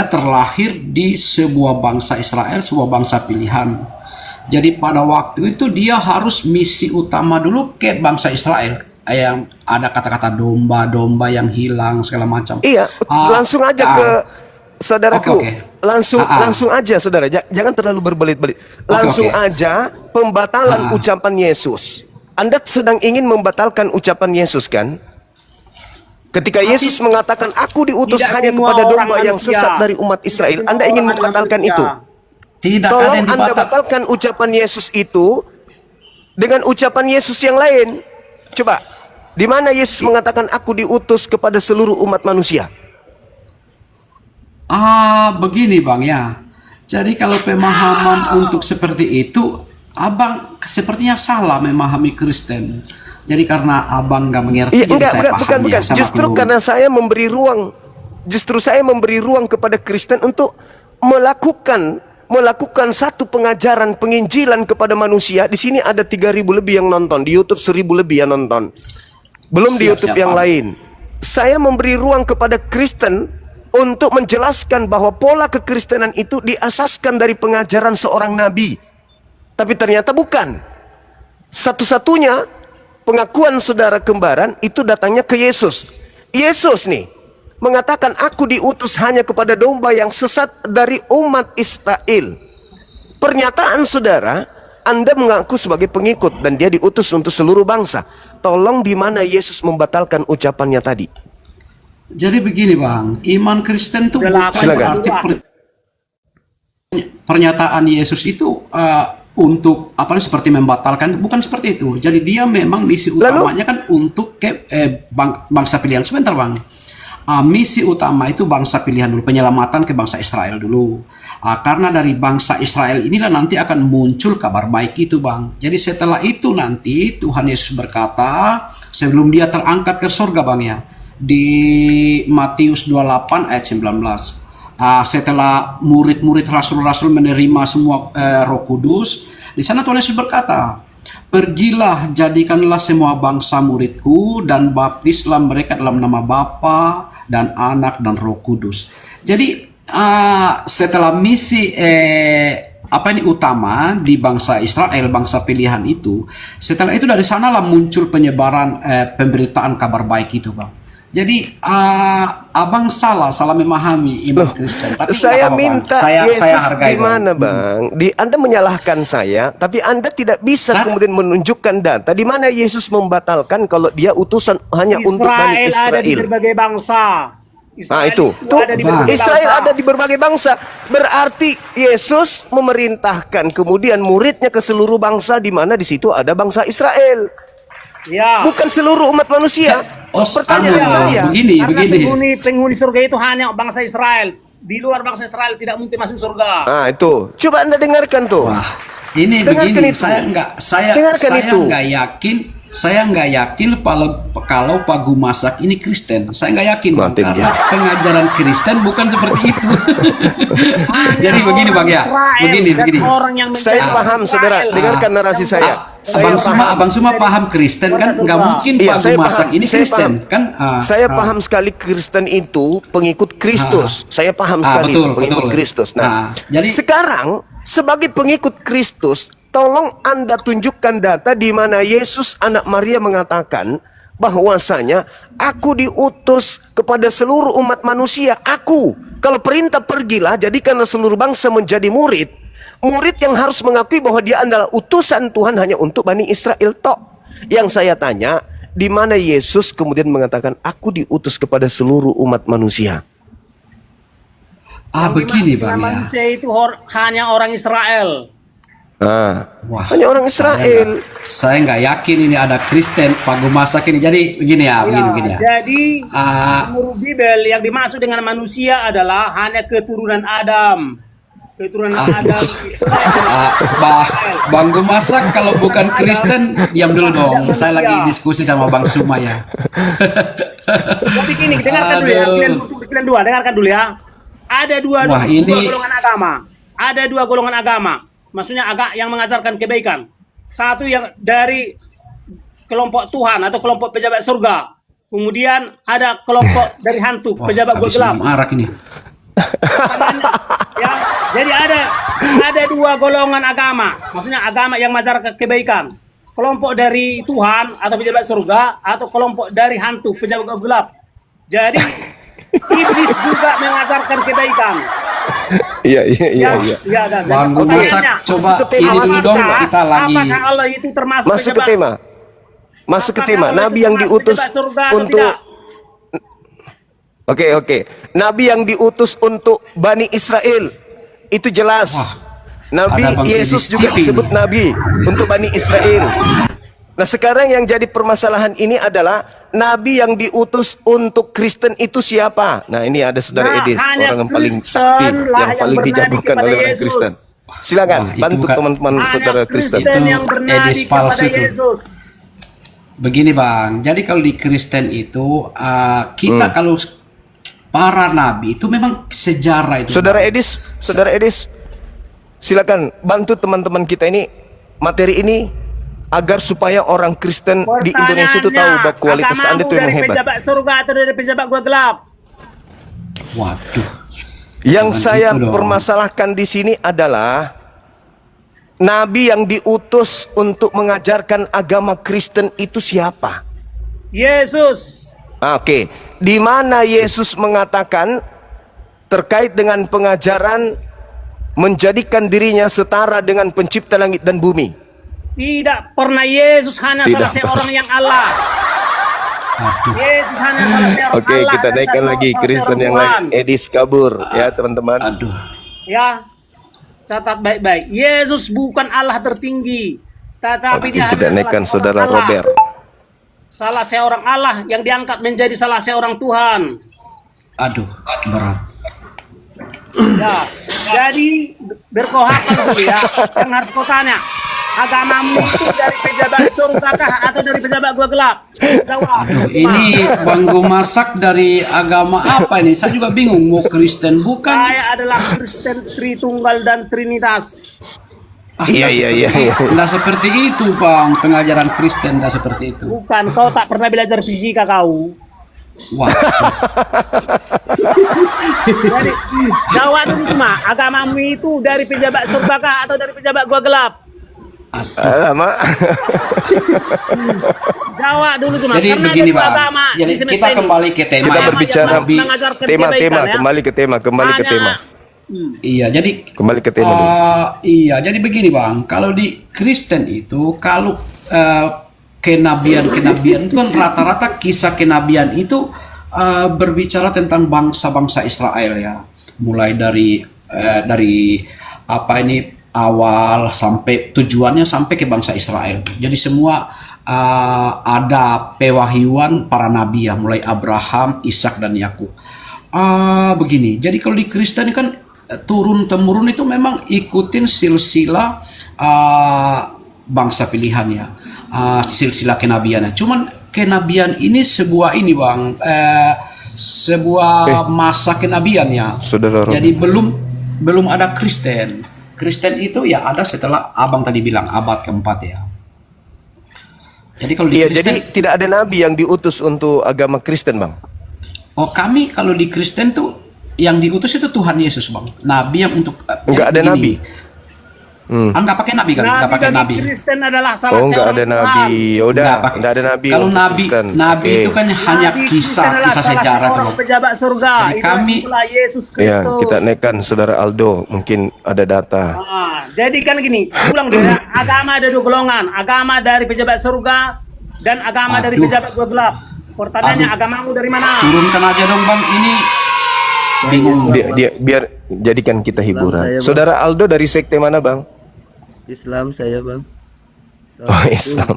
terlahir di sebuah bangsa Israel, sebuah bangsa pilihan. Jadi pada waktu itu dia harus misi utama dulu ke bangsa Israel. Yang ada kata-kata domba yang hilang segala macam. Iya, langsung aja ke saudaraku. Oke. Langsung aja saudara, jangan terlalu berbelit-belit. Langsung oke. aja pembatalan ucapan Yesus. Anda sedang ingin membatalkan ucapan Yesus kan? Ketika Yesus mengatakan aku diutus Tidak hanya semua kepada orang domba yang manusia. sesat dari umat Israel. Tidak Anda semua ingin orang membatalkan manusia. itu. Tidak ada Tolong yang Anda dibatal. batalkan ucapan Yesus itu dengan ucapan Yesus yang lain. Coba, di mana Yesus mengatakan aku diutus kepada seluruh umat manusia? Begini Bang ya. Jadi kalau pemahaman untuk seperti itu, Abang sepertinya salah memahami Kristen. Jadi karena Abang nggak mengerti, Iya, jadi enggak, saya paham bukan. ya, sama Justru dulu. karena saya memberi ruang, justru saya memberi ruang kepada Kristen untuk melakukan satu pengajaran penginjilan kepada manusia. Di sini ada 3.000 lebih yang nonton, di YouTube 1.000 lebih yang nonton. Belum di Siap, YouTube siap, yang Pak. lain. Saya memberi ruang kepada Kristen untuk menjelaskan bahwa pola kekristenan itu diasaskan dari pengajaran seorang nabi. Tapi ternyata bukan. Satu-satunya pengakuan saudara kembaran itu datangnya ke Yesus. Yesus nih mengatakan aku diutus hanya kepada domba yang sesat dari umat Israel. Pernyataan saudara, Anda mengaku sebagai pengikut dan dia diutus untuk seluruh bangsa. Tolong di mana Yesus membatalkan ucapannya tadi? Jadi begini Bang, iman Kristen itu bukan Silakan. berarti pernyataan Yesus itu untuk apa seperti membatalkan, bukan seperti itu. Jadi dia memang misi utamanya kan untuk bangsa pilihan. Sebentar Bang, misi utama itu bangsa pilihan dulu, penyelamatan ke bangsa Israel dulu. Karena dari bangsa Israel inilah nanti akan muncul kabar baik itu Bang. Jadi setelah itu nanti Tuhan Yesus berkata sebelum dia terangkat ke surga Bang ya, di Matius 28 ayat 19. Setelah murid-murid rasul-rasul menerima semua Roh Kudus, di sana Tuhan Yesus berkata, pergilah jadikanlah semua bangsa muridku dan baptislah mereka dalam nama Bapa dan Anak dan Roh Kudus. Jadi setelah misi utama di bangsa Israel, bangsa pilihan itu, setelah itu dari sanalah muncul penyebaran pemberitaan kabar baik itu Bang. Jadi abang salah memahami iman Kristen. Tapi saya minta Yesus saya hargai, di mana Bang? Anda menyalahkan saya, tapi Anda tidak bisa kemudian menunjukkan data di mana Yesus membatalkan kalau dia utusan hanya untuk Bani Israel. Ada di berbagai bangsa. Israel ada di berbagai bangsa. Berarti Yesus memerintahkan kemudian muridnya ke seluruh bangsa, di mana di situ ada bangsa Israel. Ya. Bukan seluruh umat manusia. Pertanyaan saya, begini. Penghuni surga itu hanya bangsa Israel. Di luar bangsa Israel tidak mungkin masuk surga. Itu. Coba Anda dengarkan tuh. Wah, ini dengarkan begini. itu. Saya nggak yakin kalau Pak Gumasak ini Kristen. Saya nggak yakin Bang, karena pengajaran Kristen bukan seperti itu. Jadi begini Bang ya. Begini. Saya paham saudara. Dengarkan narasi saya. Abang Suma paham Kristen kan? Nggak mungkin Pak Gumasak ini Kristen kan? Saya paham sekali Kristen itu pengikut Kristus. Saya paham sekali pengikut Kristus. Nah, jadi sekarang sebagai pengikut Kristus, tolong Anda tunjukkan data di mana Yesus anak Maria mengatakan bahwasanya aku diutus kepada seluruh umat manusia. Aku, kalau perintah pergilah jadikanlah seluruh bangsa menjadi murid. Murid yang harus mengakui bahwa dia adalah utusan Tuhan hanya untuk Bani Israel tok. Yang saya tanya, di mana Yesus kemudian mengatakan aku diutus kepada seluruh umat manusia? Begini Bang ya. Manusia itu hanya orang Israel. Wah, hanya orang Israel. Saya nggak yakin ini ada Kristen Pak Gumasak ini. Jadi begini ya. Jadi menurut Bible yang dimaksud dengan manusia adalah hanya keturunan Adam. Bang Gumasak kalau bukan Kristen diam dulu dong. Saya lagi diskusi sama Bang Suma ya. Tapi gini, dengarkan dulu ya. Pilihan dua, dengarkan dulu ya. Ada dua golongan agama. Ada dua golongan agama. Maksudnya yang mengajarkan kebaikan. Satu yang dari kelompok Tuhan atau kelompok pejabat surga. Kemudian ada kelompok dari hantu, pejabat gua gelap. Marak ini. Ya, jadi ada dua golongan agama. Maksudnya agama yang mengajarkan kebaikan. Kelompok dari Tuhan atau pejabat surga atau kelompok dari hantu, pejabat gua gelap. Jadi iblis juga mengajarkan kebaikan. Iya. Bang Gumasak, coba ini dulu dong kita lagi. Apakah Allah itu termasuk Masuk ke tema. Nabi yang diutus untuk Oke. Nabi yang diutus untuk Bani Israel itu jelas. Nabi Yesus juga disebut Nabi untuk Bani Israel. Nah sekarang yang jadi permasalahan ini adalah Nabi yang diutus untuk Kristen itu siapa? Nah ini ada saudara Edis, orang yang paling sakti, yang paling dijagokan oleh orang Kristen. Silakan bantu teman-teman saudara Kristen. Edis palsu itu. Begini Bang, jadi kalau di Kristen itu kita kalau para nabi itu memang sejarah itu. Saudara Edis, silakan bantu teman-teman kita ini materi ini agar supaya orang Kristen di Indonesia itu tahu bahwa kualitas Anda itu yang hebat. Pejabat surga atau dari pejabat gua gelap? Waduh. Yang saya permasalahkan di sini adalah nabi yang diutus untuk mengajarkan agama Kristen itu siapa? Yesus. Oke, di mana Yesus mengatakan terkait dengan pengajaran menjadikan dirinya setara dengan pencipta langit dan bumi? Tidak pernah. Yesus hanya Tidak salah seorang yang Allah. Yesus hanya salah seorang Oke, Allah. kita dan naikkan salah lagi seorang Kristen yang Tuhan. lain. Edis kabur ya teman-teman. Aduh. Ya, catat baik-baik. Yesus bukan Allah tertinggi, tetapi Oke, dia kita hanya naikkan salah saudara seorang Allah. Robert. Salah seorang Allah yang diangkat menjadi salah seorang Tuhan. Aduh, berat. Ya, jadi berkohakan dulu ya. Yang harus kau tanya, agamamu itu dari pejabat surga kah atau dari pejabat gua gelap? Jawab. Aduh, ini Bang Gumasak dari agama apa ini? Saya juga bingung, mau Kristen bukan? Saya adalah Kristen Tritunggal dan Trinitas. Iya. Nggak seperti itu, Bang. Pengajaran Kristen nggak seperti itu. Bukan, kau tak pernah belajar fisika kau. Wah, Jadi, jawab dulu semua, agamamu itu dari pejabat surga kah atau dari pejabat gua gelap? Alamak. Jawab dulu semua. jadi Karena begini, ada dua Bang. agama Jadi di semesta kita ini. kembali ke tema. Kita Agama berbicara yang mengajarkan tema, kebaikan, ya. kembali ke tema. Hanya- Iya, jadi Kembali ke tema dulu. iya, jadi begini, Bang. Kalau di Kristen itu, kalau kenabian-kenabian itu kan rata-rata kisah kenabian itu berbicara tentang bangsa-bangsa Israel ya. Mulai dari apa ini awal sampai tujuannya sampai ke bangsa Israel. Jadi semua ada pewahyuan para nabi ya, mulai Abraham, Ishak dan Yakub. Begini, jadi kalau di Kristen kan turun temurun itu memang ikutin silsilah bangsa pilihan ya, silsilah kenabiannya. Cuman kenabian ini sebuah ini, Bang, sebuah masa kenabian ya. Saudara Robert. Jadi belum ada Kristen. Kristen itu ya ada setelah Abang tadi bilang abad keempat ya. Jadi kalau di Iya, Kristen, jadi tidak ada nabi yang diutus untuk agama Kristen, Bang. oh kami kalau di Kristen tuh yang diutus itu Tuhan Yesus, Bang. Nabi yang untuk Enggak ada begini. nabi. Enggak pakai nabi kan? Enggak pakai dari nabi. Kristen adalah salah Oh, enggak seorang ada Tuhan. nabi. Ya udah, Enggak pakai. enggak ada nabi. Kalau untuk nabi Kristen. nabi Oke. itu kan hanya Nabi kisah adalah salah sejarah tuh, seorang Bang. pejabat surga. Jadi Itu kami- itulah Yesus Ya, Kristus. kita naikkan saudara Aldo, mungkin ada data. Jadi kan gini, ulang dulu ya. Agama ada dua golongan, agama dari pejabat surga dan agama dari Aduh. pejabat gua gelap. Pertanyaannya, Aduh. agamamu dari mana? Turunkan aja dong, Bang. Ini bingung. Dia biar jadikan kita hiburan. Saudara Aldo dari sekte mana, Bang? Islam saya bang. Oh, Islam.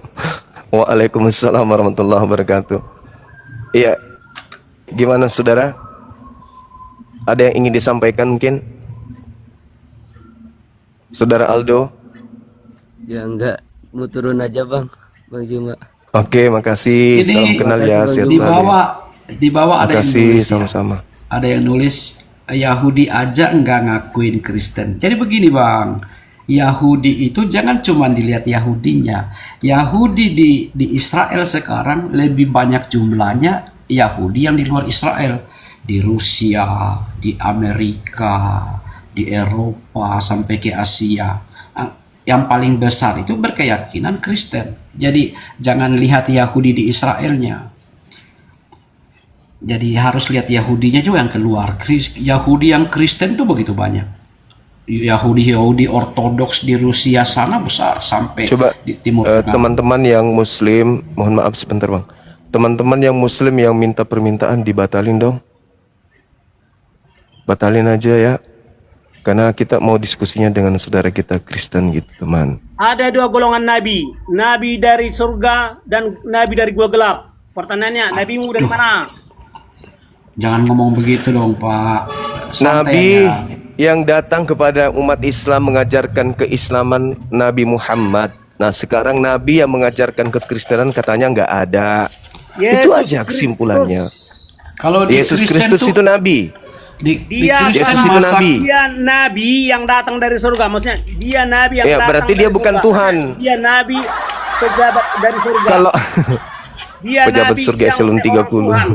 Waalaikumsalam warahmatullahi wabarakatuh. Iya. Gimana saudara? Ada yang ingin disampaikan mungkin? Saudara Aldo? Ya enggak, mau turun aja bang, Bang Juma. Oke, makasih. Ini Salam kenal ya, sehat di selalu. bawah ada yang Makasih nulis ya. sama-sama. Ada yang nulis Yahudi aja enggak ngakuin Kristen. Jadi begini, Bang. Yahudi itu jangan cuma dilihat Yahudinya. Yahudi di Israel sekarang lebih banyak jumlahnya Yahudi yang di luar Israel. Di Rusia, di Amerika, di Eropa, sampai ke Asia. Yang paling besar itu berkeyakinan Kristen. Jadi jangan lihat Yahudi di Israelnya. Jadi harus lihat Yahudinya juga yang keluar. Yahudi yang Kristen itu begitu banyak. Yahudi Ortodoks di Rusia sana besar sampai Coba di Timur Tengah. teman-teman yang Muslim, mohon maaf sebentar bang. Teman-teman yang Muslim yang minta permintaan dibatalin dong. Batalin aja ya. Karena kita mau diskusinya dengan saudara kita Kristen gitu teman. Ada dua golongan nabi, nabi dari surga dan nabi dari gua gelap. Pertanyaannya, nabimu dari mana? Jangan ngomong begitu dong, Pak. Santai Nabi aja. yang datang kepada umat Islam mengajarkan keislaman Nabi Muhammad. Nah sekarang Nabi yang mengajarkan kekristenan katanya nggak ada. Itu aja kesimpulannya. Kalau di Yesus Kristen Kristus tuh- itu Nabi. Di Dia Kristen Yesus itu masa- nabi. Dia nabi yang datang dari surga. Maksudnya dia nabi yang Ya, datang berarti dari dia bukan surga. Tuhan. Dia nabi pejabat dari surga. Kalau dia pejabat nabi surga yang eselon seorang 30. Tuhan.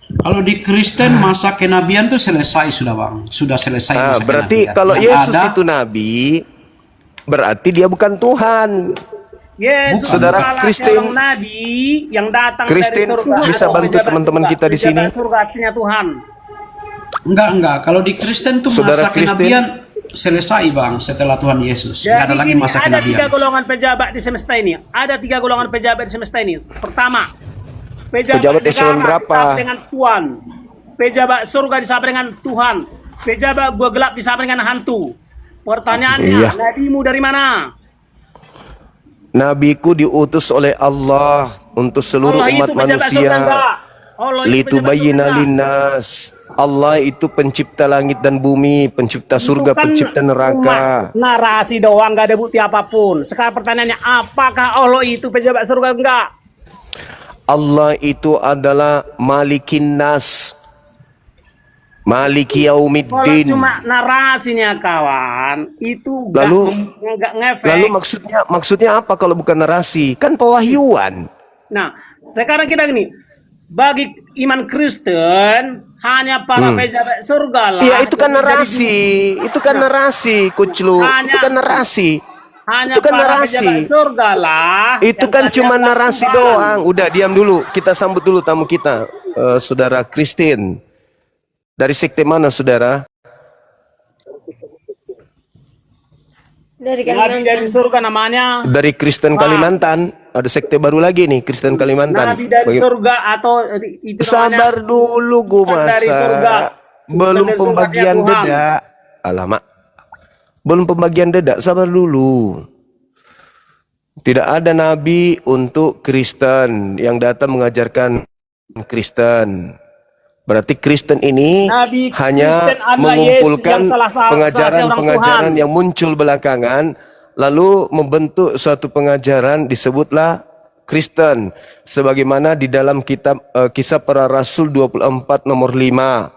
Kalau di Kristen masa kenabian tuh selesai sudah, Bang. Sudah selesai Nah, masa berarti kenabian. kalau Yang Yesus ada- itu nabi, berarti dia bukan Tuhan. Yesus Saudara salah Kristen, seorang nabi yang datang Kristen, dari surga. bisa atau bantu pejabat teman-teman surga. kita di sini? Pejabat surga artinya Tuhan. Enggak. Kalau di Kristen tuh Saudara masa Kristen, kenabian selesai bang setelah Tuhan Yesus. Nggak ada lagi gini, masa ada 3 kenabian. golongan pejabat di semesta ini. Ada 3 golongan pejabat di semesta ini. Pertama, Pejabat eselon negara berapa? disapa dengan Tuhan. Pejabat surga disapa dengan Tuhan. Pejabat gua gelap disapa dengan hantu. Pertanyaannya, Iya. nabimu dari mana? nabiku diutus oleh Allah untuk seluruh Allah umat itu pejabat surga enggak? manusia. Allah itu pejabat Litubayyina surga. linnas. Allah itu pencipta langit dan bumi, pencipta surga, Itu kan pencipta neraka. cuma narasi doang, nggak ada bukti apapun. Sekarang pertanyaannya, apakah Allah itu pejabat surga enggak? Allah itu adalah Malikin Nas, Maliki Kalau Yaumiddin. cuma narasinya kawan, itu nggak ngefek. Lalu maksudnya apa kalau bukan narasi? Kan pewahyuan. Nah, sekarang kita gini, bagi iman Kristen hanya para pejabat surga lah. Iya, itu kan yang menjadi narasi. Itu kan narasi, Kuclu. Itu kan narasi. hanya Itu kan para narasi. pejabat surga lah. Itu yang kan tadi cuma akan narasi Tuhan. doang. Udah, diam dulu. Kita sambut dulu tamu kita, Saudara Christine. Dari sekte mana, Saudara? Nabi dari surga namanya. Dari Kristen Kalimantan. Ada sekte baru lagi nih, Kristen Kalimantan. Nabi dari surga atau itu Sabar namanya. dulu, Bukan dari surga. masa. Belum Bukan dari pembagian surganya Tuhan. dedak. Alamak. Belum pembagian dedak, sabar dulu. Tidak ada nabi untuk Kristen yang datang mengajarkan Kristen. Berarti Kristen ini Nabi hanya Kristen adalah mengumpulkan Yesus yang salah seorang pengajaran-pengajaran Tuhan. yang muncul belakangan, lalu membentuk suatu pengajaran disebutlah Kristen. Sebagaimana di dalam kitab Kisah Para Rasul 24 nomor 5.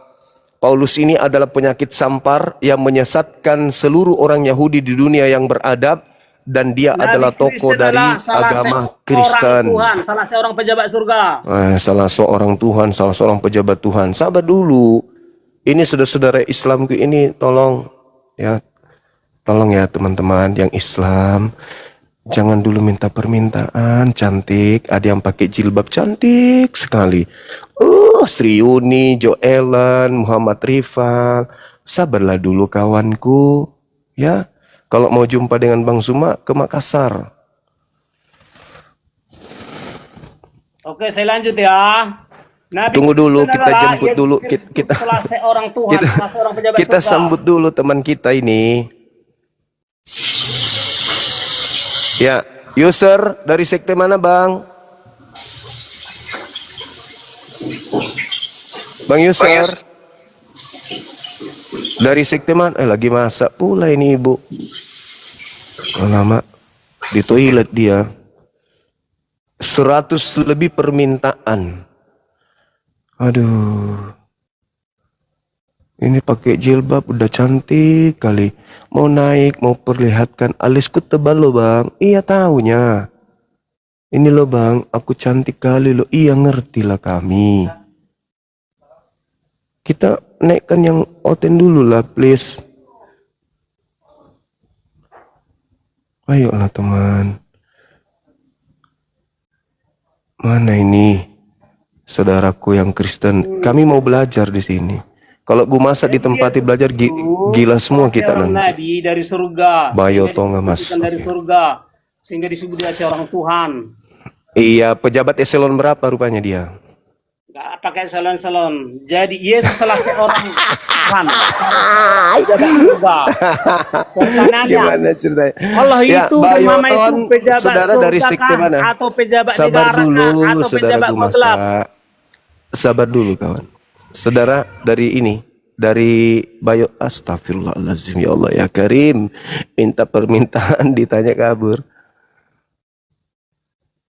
Paulus ini adalah penyakit sampar yang menyesatkan seluruh orang Yahudi di dunia yang beradab, dan dia Nabi adalah tokoh Kristen dari adalah salah agama seorang Kristen. Tuhan, salah seorang pejabat surga. Salah seorang Tuhan, salah seorang pejabat Tuhan. Sabar dulu. Ini saudara-saudara Islamku ini, tolong ya teman-teman yang Islam, jangan dulu minta permintaan cantik. Ada yang pakai jilbab cantik sekali. Sri Yuni, Joelan, Muhammad Rifal. Sabarlah dulu kawanku, ya. Kalau mau jumpa dengan Bang Suma ke Makassar. Oke, saya lanjut ya. Nabi Tunggu dulu, Kristen kita adalah jemput Yesus dulu. Kristus, Kita salah seorang Tuhan, salah seorang pejabat kita surga. sambut dulu teman kita ini. Ya, user dari sekte mana, Bang? Bang user. Dari sekte mana? Lagi masak pula ini ibu. Lama di toilet dia. 100 lebih permintaan. Aduh. Ini pakai jilbab udah cantik kali. Mau naik, mau perlihatkan alisku tebal loh bang. Iya taunya. Ini loh bang, aku cantik kali loh. Iya ngerti lah kami. Kita naikkan yang oten dulu lah please. Ayolah teman. Mana ini saudaraku yang Kristen? Kami mau belajar di sini. Kalau gua masak di tempat belajar gila semua kita Seorang nanti. Nabi dari surga. Bayo Sehingga tonga mas. disebutkan dari surga. Sehingga disebut dia seorang Tuhan. Iya, pejabat eselon berapa rupanya dia? Gak pakai salon-salon. Jadi Yesus salah seorang Tuhan. Pejabat surga. Pertanyaannya, Gimana ceritanya? Allah Ya, itu dan Mama itu Bayoton, pejabat saudara surga dari sekte kah? mana? Atau pejabat Sabar negara dulu, kah? Atau saudara pejabat gua gelap? masak. Sabar dulu kawan. Saudara dari ini, dari Bayo, astagfirullahaladzim ya Allah ya Karim. Minta permintaan ditanya kabur.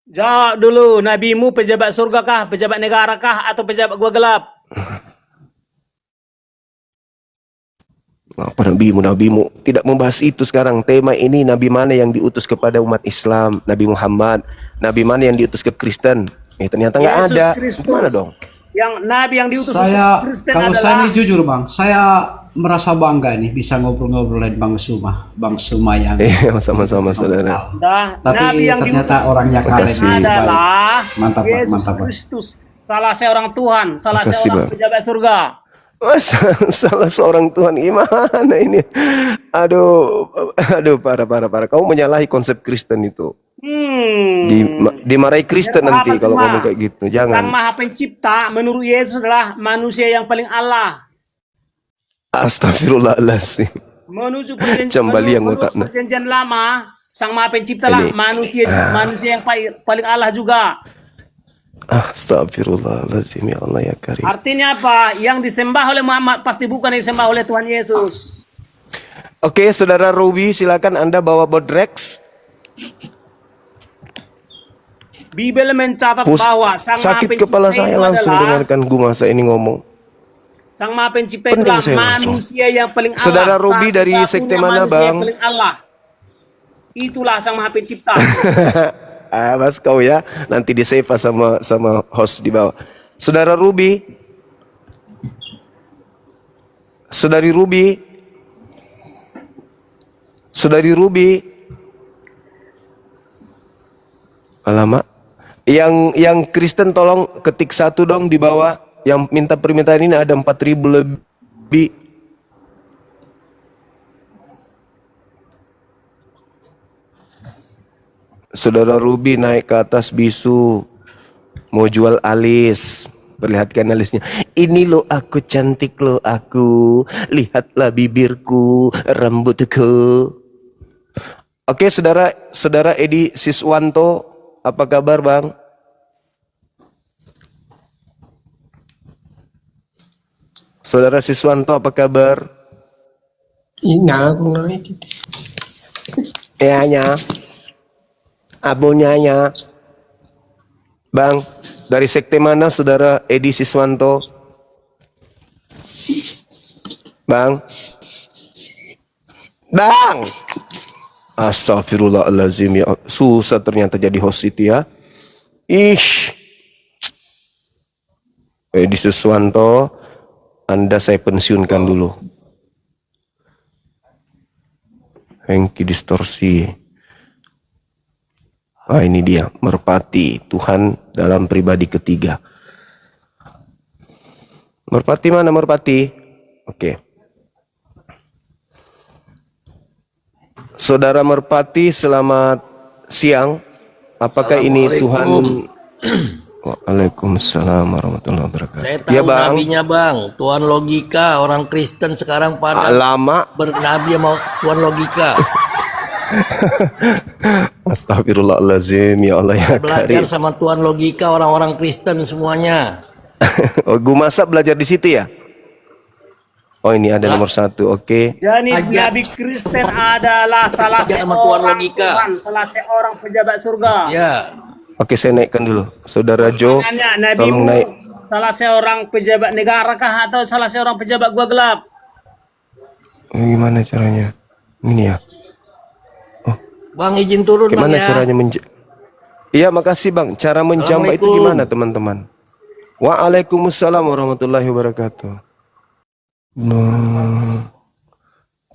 Jawab dulu, nabimu pejabat surga kah, pejabat negara kah, atau pejabat gua gelap? Apa nabimu tidak membahas itu sekarang. Tema ini nabi mana yang diutus kepada umat Islam? Nabi Muhammad. Nabi mana yang diutus ke Kristen? Ternyata nggak Yesus ada. Kristus. Gimana dong? Yang nabi yang diutus Saya untuk Kristen kalau adalah saya ini jujur bang, saya merasa bangga nih bisa ngobrol-ngobrolin Bang Suma yang Iya, sama-sama saudara. tapi Nabi yang ternyata diutus orangnya keren Makasih. baik. adalah Mantap, Bang, Yesus mantap, Bang. Kristus, salah seorang Tuhan, salah Makasih, seorang Bang. pejabat surga. Masa salah seorang Tuhan gimana ini? Aduh, parah. Kamu menyalahi konsep Kristen itu. Dimarahi Kristen nanti Apa kalau cuma? ngomong kayak gitu. Sang Jangan. Maha Pencipta menurut Yesus adalah manusia yang paling Allah. Astagfirullahaladzim. Menuju Cambali yang menurut otaknya. perjanjian lama, Sang Maha Pencipta lah Ini. manusia yang paling Allah juga. Astagfirullahaladzim, ya Allah ya Karim. Artinya apa? Yang disembah oleh Muhammad pasti bukan yang disembah oleh Tuhan Yesus. Oke, saudara Ruby, silakan Anda bawa bodrex. Bibel mencatat bahwa Sang Maha Sakit Pencipta kepala saya itu langsung adalah dengarkan masa ini ngomong. Sang Maha Pencipta Pening itulah saya langsung. manusia yang paling Allah. Saudara Ruby dari Satu-satunya sekte mana, manusia Bang? yang paling Allah. Itulah Sang Maha Pencipta. Mas kau ya, nanti di save sama host di bawah. Saudara Ruby, Saudari Ruby, alamak. Yang Kristen tolong ketik 1 dong di bawah. Yang minta permintaan ini ada 4.000 lebih. Saudara Ruby naik ke atas bisu, mau jual alis, perlihatkan alisnya. Ini loh aku cantik loh aku, lihatlah bibirku, rambutku. Oke, saudara Edi Siswanto, apa kabar Bang? Saudara Siswanto, apa kabar? Ina aku naik. Ya. Abonyanya. Bang, dari sekte mana saudara Edi Siswanto? Bang. Astagfirullahaladzim, ya. Susah ternyata jadi host itu ya. Edi Siswanto, Anda saya pensiunkan dulu. Hengki distorsi. Ini dia, merpati Tuhan dalam pribadi ketiga. Merpati mana merpati? Oke. Saudara merpati, selamat siang. Apakah ini Tuhan? Waalaikumsalam warahmatullahi wabarakatuh. Saya tahu Ya Bang. nabinya Bang, Tuhan Logika. Orang Kristen sekarang pada Lama. bernabi sama Tuhan Logika. Astagfirullahaladzim, ya Allah ya Belajar Karim. sama Tuhan Logika orang-orang Kristen semuanya. Gua masa belajar di situ ya? Oh ini ada nomor 1, oke. Jadi Ajar. Nabi Kristen adalah salah Ajar sama Tuhan seorang Logika. Tuhan, salah seorang pejabat surga. Ya, Oke, saya naikkan dulu. Saudara Jo, Tanya, tolong Nabimu naik. salah seorang pejabat negara kah atau salah seorang pejabat gua gelap? Gimana caranya? Ini ya. Bang izin turun Bang Gimana ya. caranya Iya, makasih Bang. Cara menjambak itu Assalamualaikum. gimana, teman-teman? Waalaikumsalam warahmatullahi wabarakatuh.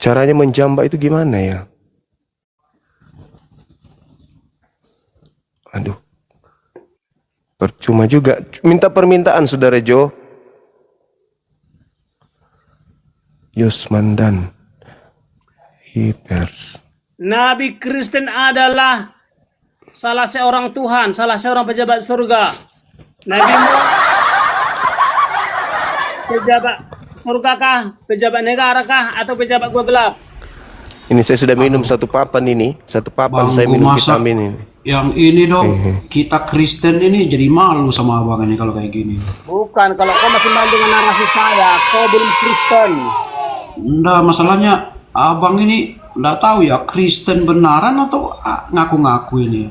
Caranya menjambak itu gimana ya? Aduh. Percuma juga. Minta permintaan Saudara Jo. Yusmandan. Hipers. Nabi Kristen adalah salah seorang Tuhan, salah seorang pejabat surga. Nabimu pejabat surga kah, pejabat negara kah, atau pejabat gua gelap? Ini saya sudah minum satu papan ini. Satu papan saya minum masa vitamin ini. yang ini dong, kita Kristen ini jadi malu sama abang ini kalau kayak gini. Bukan, kalau kau masih main dengan narasi saya, kau belum Kristen. Enggak, masalahnya abang ini enggak tahu ya Kristen benaran atau ngaku-ngaku ini.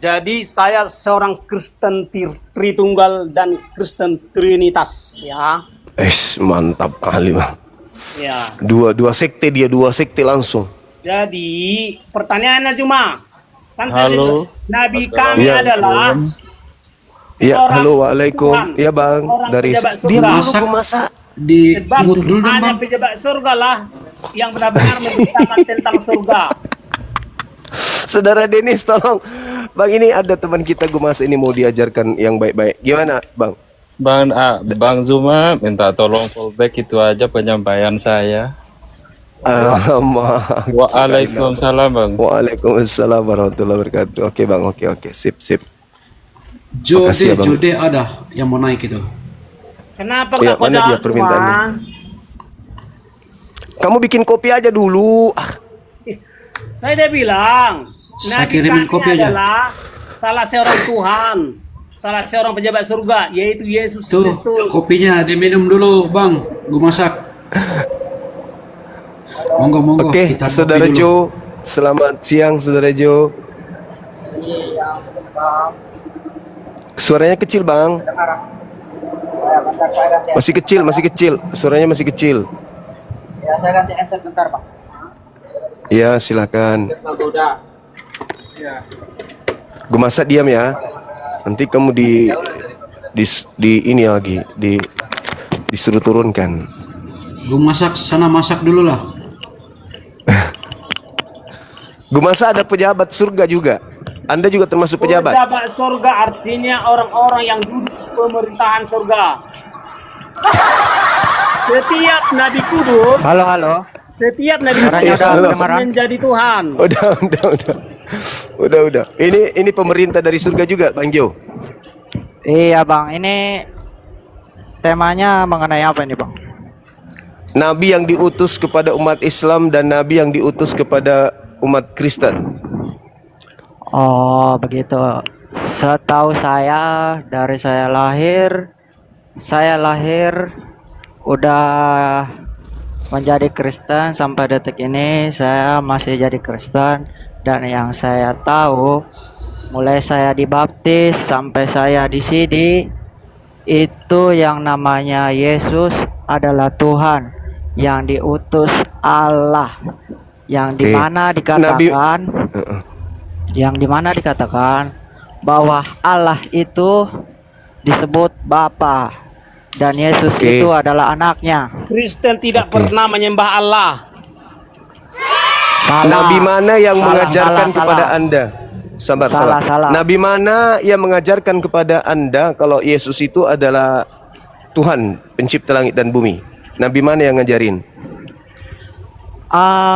Jadi saya seorang Kristen Tritunggal dan Kristen Trinitas, ya. Mantap kali Bang. Ya. Dua sekte langsung. Jadi pertanyaannya cuma, kan Halo. Nabi kami Ya. adalah Ya, seorang halo, waalaikum. Tuhan, Ya Bang, seorang dari pejabat dia surga. masa Di Sebab mute dulu dong, hanya Bang. pejabat surga lah yang benar-benar memberitakan tentang surga. Saudara Denis, tolong. Bang, ini ada teman kita Gumas ini mau diajarkan yang baik-baik. Gimana, Bang? Bang Zuma minta tolong fallback itu aja penyampaian saya. Waalaikumsalam Bang. Waalaikumsalam warahmatullahi wabarakatuh. Oke Bang, oke. Sip. Makasih ya, Bang. Jode ada yang mau naik itu. Kenapa Ya, nggak kau mana dia jawab permintaannya? Zuma? Kamu bikin kopi aja dulu. Saya udah bilang, Saya Nabi kirimin kami kopi aja. adalah salah seorang Tuhan, salah seorang pejabat surga, yaitu Yesus Tuh, Kristus. kopinya diminum dulu, Bang. Gue masak. Monggo. Oke, kita Saudara kopi dulu. Jo. Selamat siang, Saudara Jo. Suaranya kecil, Bang. Masih kecil. Suaranya masih kecil. Ya, saya ganti headset bentar, Bang. Ya, silakan. Gue masak diam ya. Nanti kamu di ini lagi disuruh turunkan. Gue masak, sana masak dulu lah. Gue masak ada pejabat surga juga. Anda juga termasuk pejabat. Pejabat surga artinya orang-orang yang duduk di pemerintahan surga. Setiap Nabi Kudus, Halo. setiap Nabi Suaranya Kudus udah harus kedengaran? menjadi Tuhan. Udah. Ini pemerintah dari surga juga, Bang Jo. Iya, Bang. Ini temanya mengenai apa ini, Bang? Nabi yang diutus kepada umat Islam dan nabi yang diutus kepada umat Kristen. Oh, begitu. Setahu saya, dari saya lahir udah menjadi Kristen sampai detik ini saya masih jadi Kristen, dan yang saya tahu mulai saya dibaptis sampai saya di sini itu yang namanya Yesus adalah Tuhan yang diutus Allah, yang Oke. dimana dikatakan bahwa Allah itu disebut Bapa dan Yesus Oke. itu adalah anaknya. Kristen tidak pernah menyembah Allah. Salah. Nabi mana yang mengajarkan salah. kepada Anda? Sabar. Salah. Nabi mana yang mengajarkan kepada Anda kalau Yesus itu adalah Tuhan, pencipta langit dan bumi? Nabi mana yang ngajarin?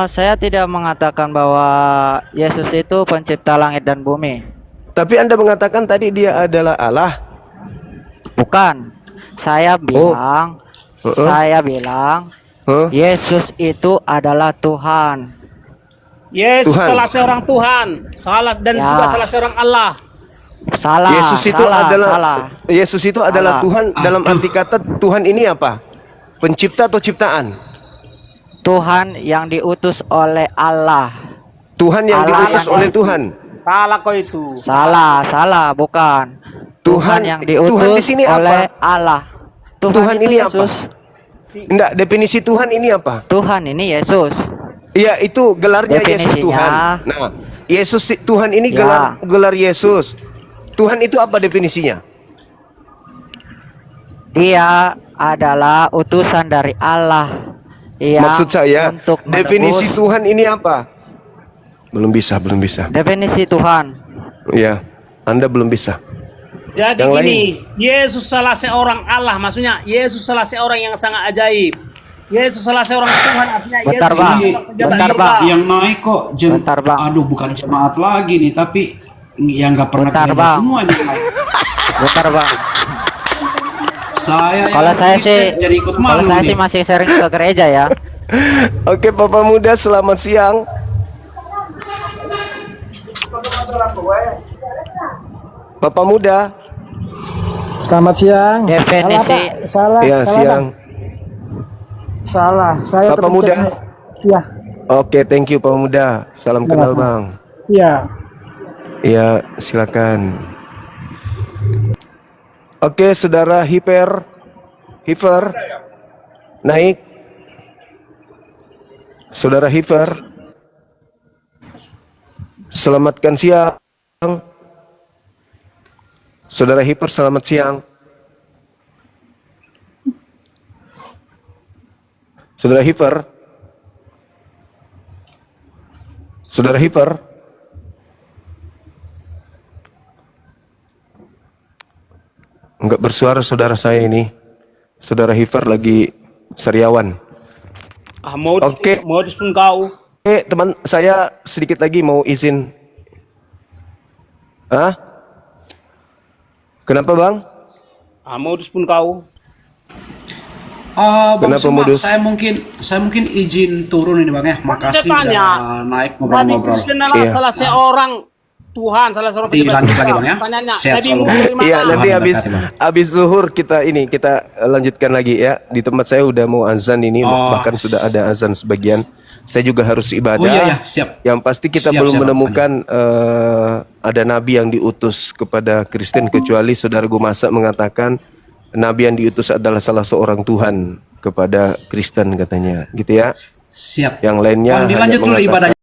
Saya tidak mengatakan bahwa Yesus itu pencipta langit dan bumi. Tapi Anda mengatakan tadi dia adalah Allah. Bukan. Saya bilang Yesus itu adalah Tuhan. Yesus Tuhan. salah seorang Tuhan, dan Ya. juga salah seorang Allah. Salah. Yesus itu adalah Salah. Tuhan dalam arti kata Tuhan ini apa? Pencipta atau ciptaan? Tuhan yang diutus oleh Allah. Tuhan yang Allah diutus yang oleh Tuhan. Salah kau itu. Salah, bukan. Tuhan yang diutus Tuhan di sini oleh apa? Allah. Tuhan itu ini Yesus. Enggak, definisi Tuhan ini apa? Tuhan ini Yesus. Iya, itu gelarnya Yesus Definisinya. Tuhan. Nah, Tuhan ini Ya. gelar Yesus. Tuhan itu apa definisinya? Dia adalah utusan dari Allah. Maksud saya, untuk definisi menebus. Tuhan ini apa? Belum bisa. Definisi Tuhan. Ya, Anda belum bisa. Jadi Yang gini, Yesus salah seorang Allah, maksudnya Yesus salah seorang yang sangat ajaib. Yesus salah seorang Tuhan, artinya Bentar, Yesus Bang. salah seorang pejabat Bentar, surga. Bang. Yang naik kok Bentar, Bang. Aduh, bukan jemaat lagi nih, tapi yang nggak pernah Bentar, gereja Bang. semua yang naik. Bentar, Bang. Saya Kalau yang saya Kristen sih, jadi ikut kalau malu saya nih. sih masih sering ke gereja ya. Oke, Bapak Muda, selamat siang. Bapak Muda. Selamat siang. Definisi. Salah, Ya, siang. Salah. Saya Bapak Muda. Iya. Oke, thank you Bapak Muda. Salam kenal, Bang. Iya. Ya, silakan. Oke, Saudara Hiper. Naik. Saudara Hiper. Selamatkan siang. Saudara Hiper, selamat siang. Saudara Hiper? Saudara Hiper? Enggak bersuara saudara saya ini. Saudara Hiper lagi sariawan. Oke. Modus pun kau. Teman saya sedikit lagi mau izin. Hah? Kenapa bang? Modus pun kau. Bang Kenapa Suma, modus? saya mungkin izin turun ini bang ya. Makasih Saya tanya, udah naik Nabi ngobrol-ngobrol. Kristen adalah Iya. salah seorang Tuhan, salah seorang Nanti penyebab lanjut lagi, Islam. Bang, ya. Pertanyaannya, Sehat Nabi selalu, Musa Bang. dari mana? Iya, nanti Tuhan habis berkati, Bang. habis zuhur kita lanjutkan lagi ya. Di tempat saya udah mau azan ini, bahkan sudah ada azan sebagian. Saya juga harus ibadah. Oh iya, siap. Yang pasti kita Siap, belum siap, menemukan ada nabi yang diutus kepada Kristen kecuali saudara Gumasa mengatakan nabi yang diutus adalah salah seorang Tuhan kepada Kristen katanya, gitu ya. Siap. Yang lainnya Bang, dilanjut hanya dulu mengatakan ibadahnya.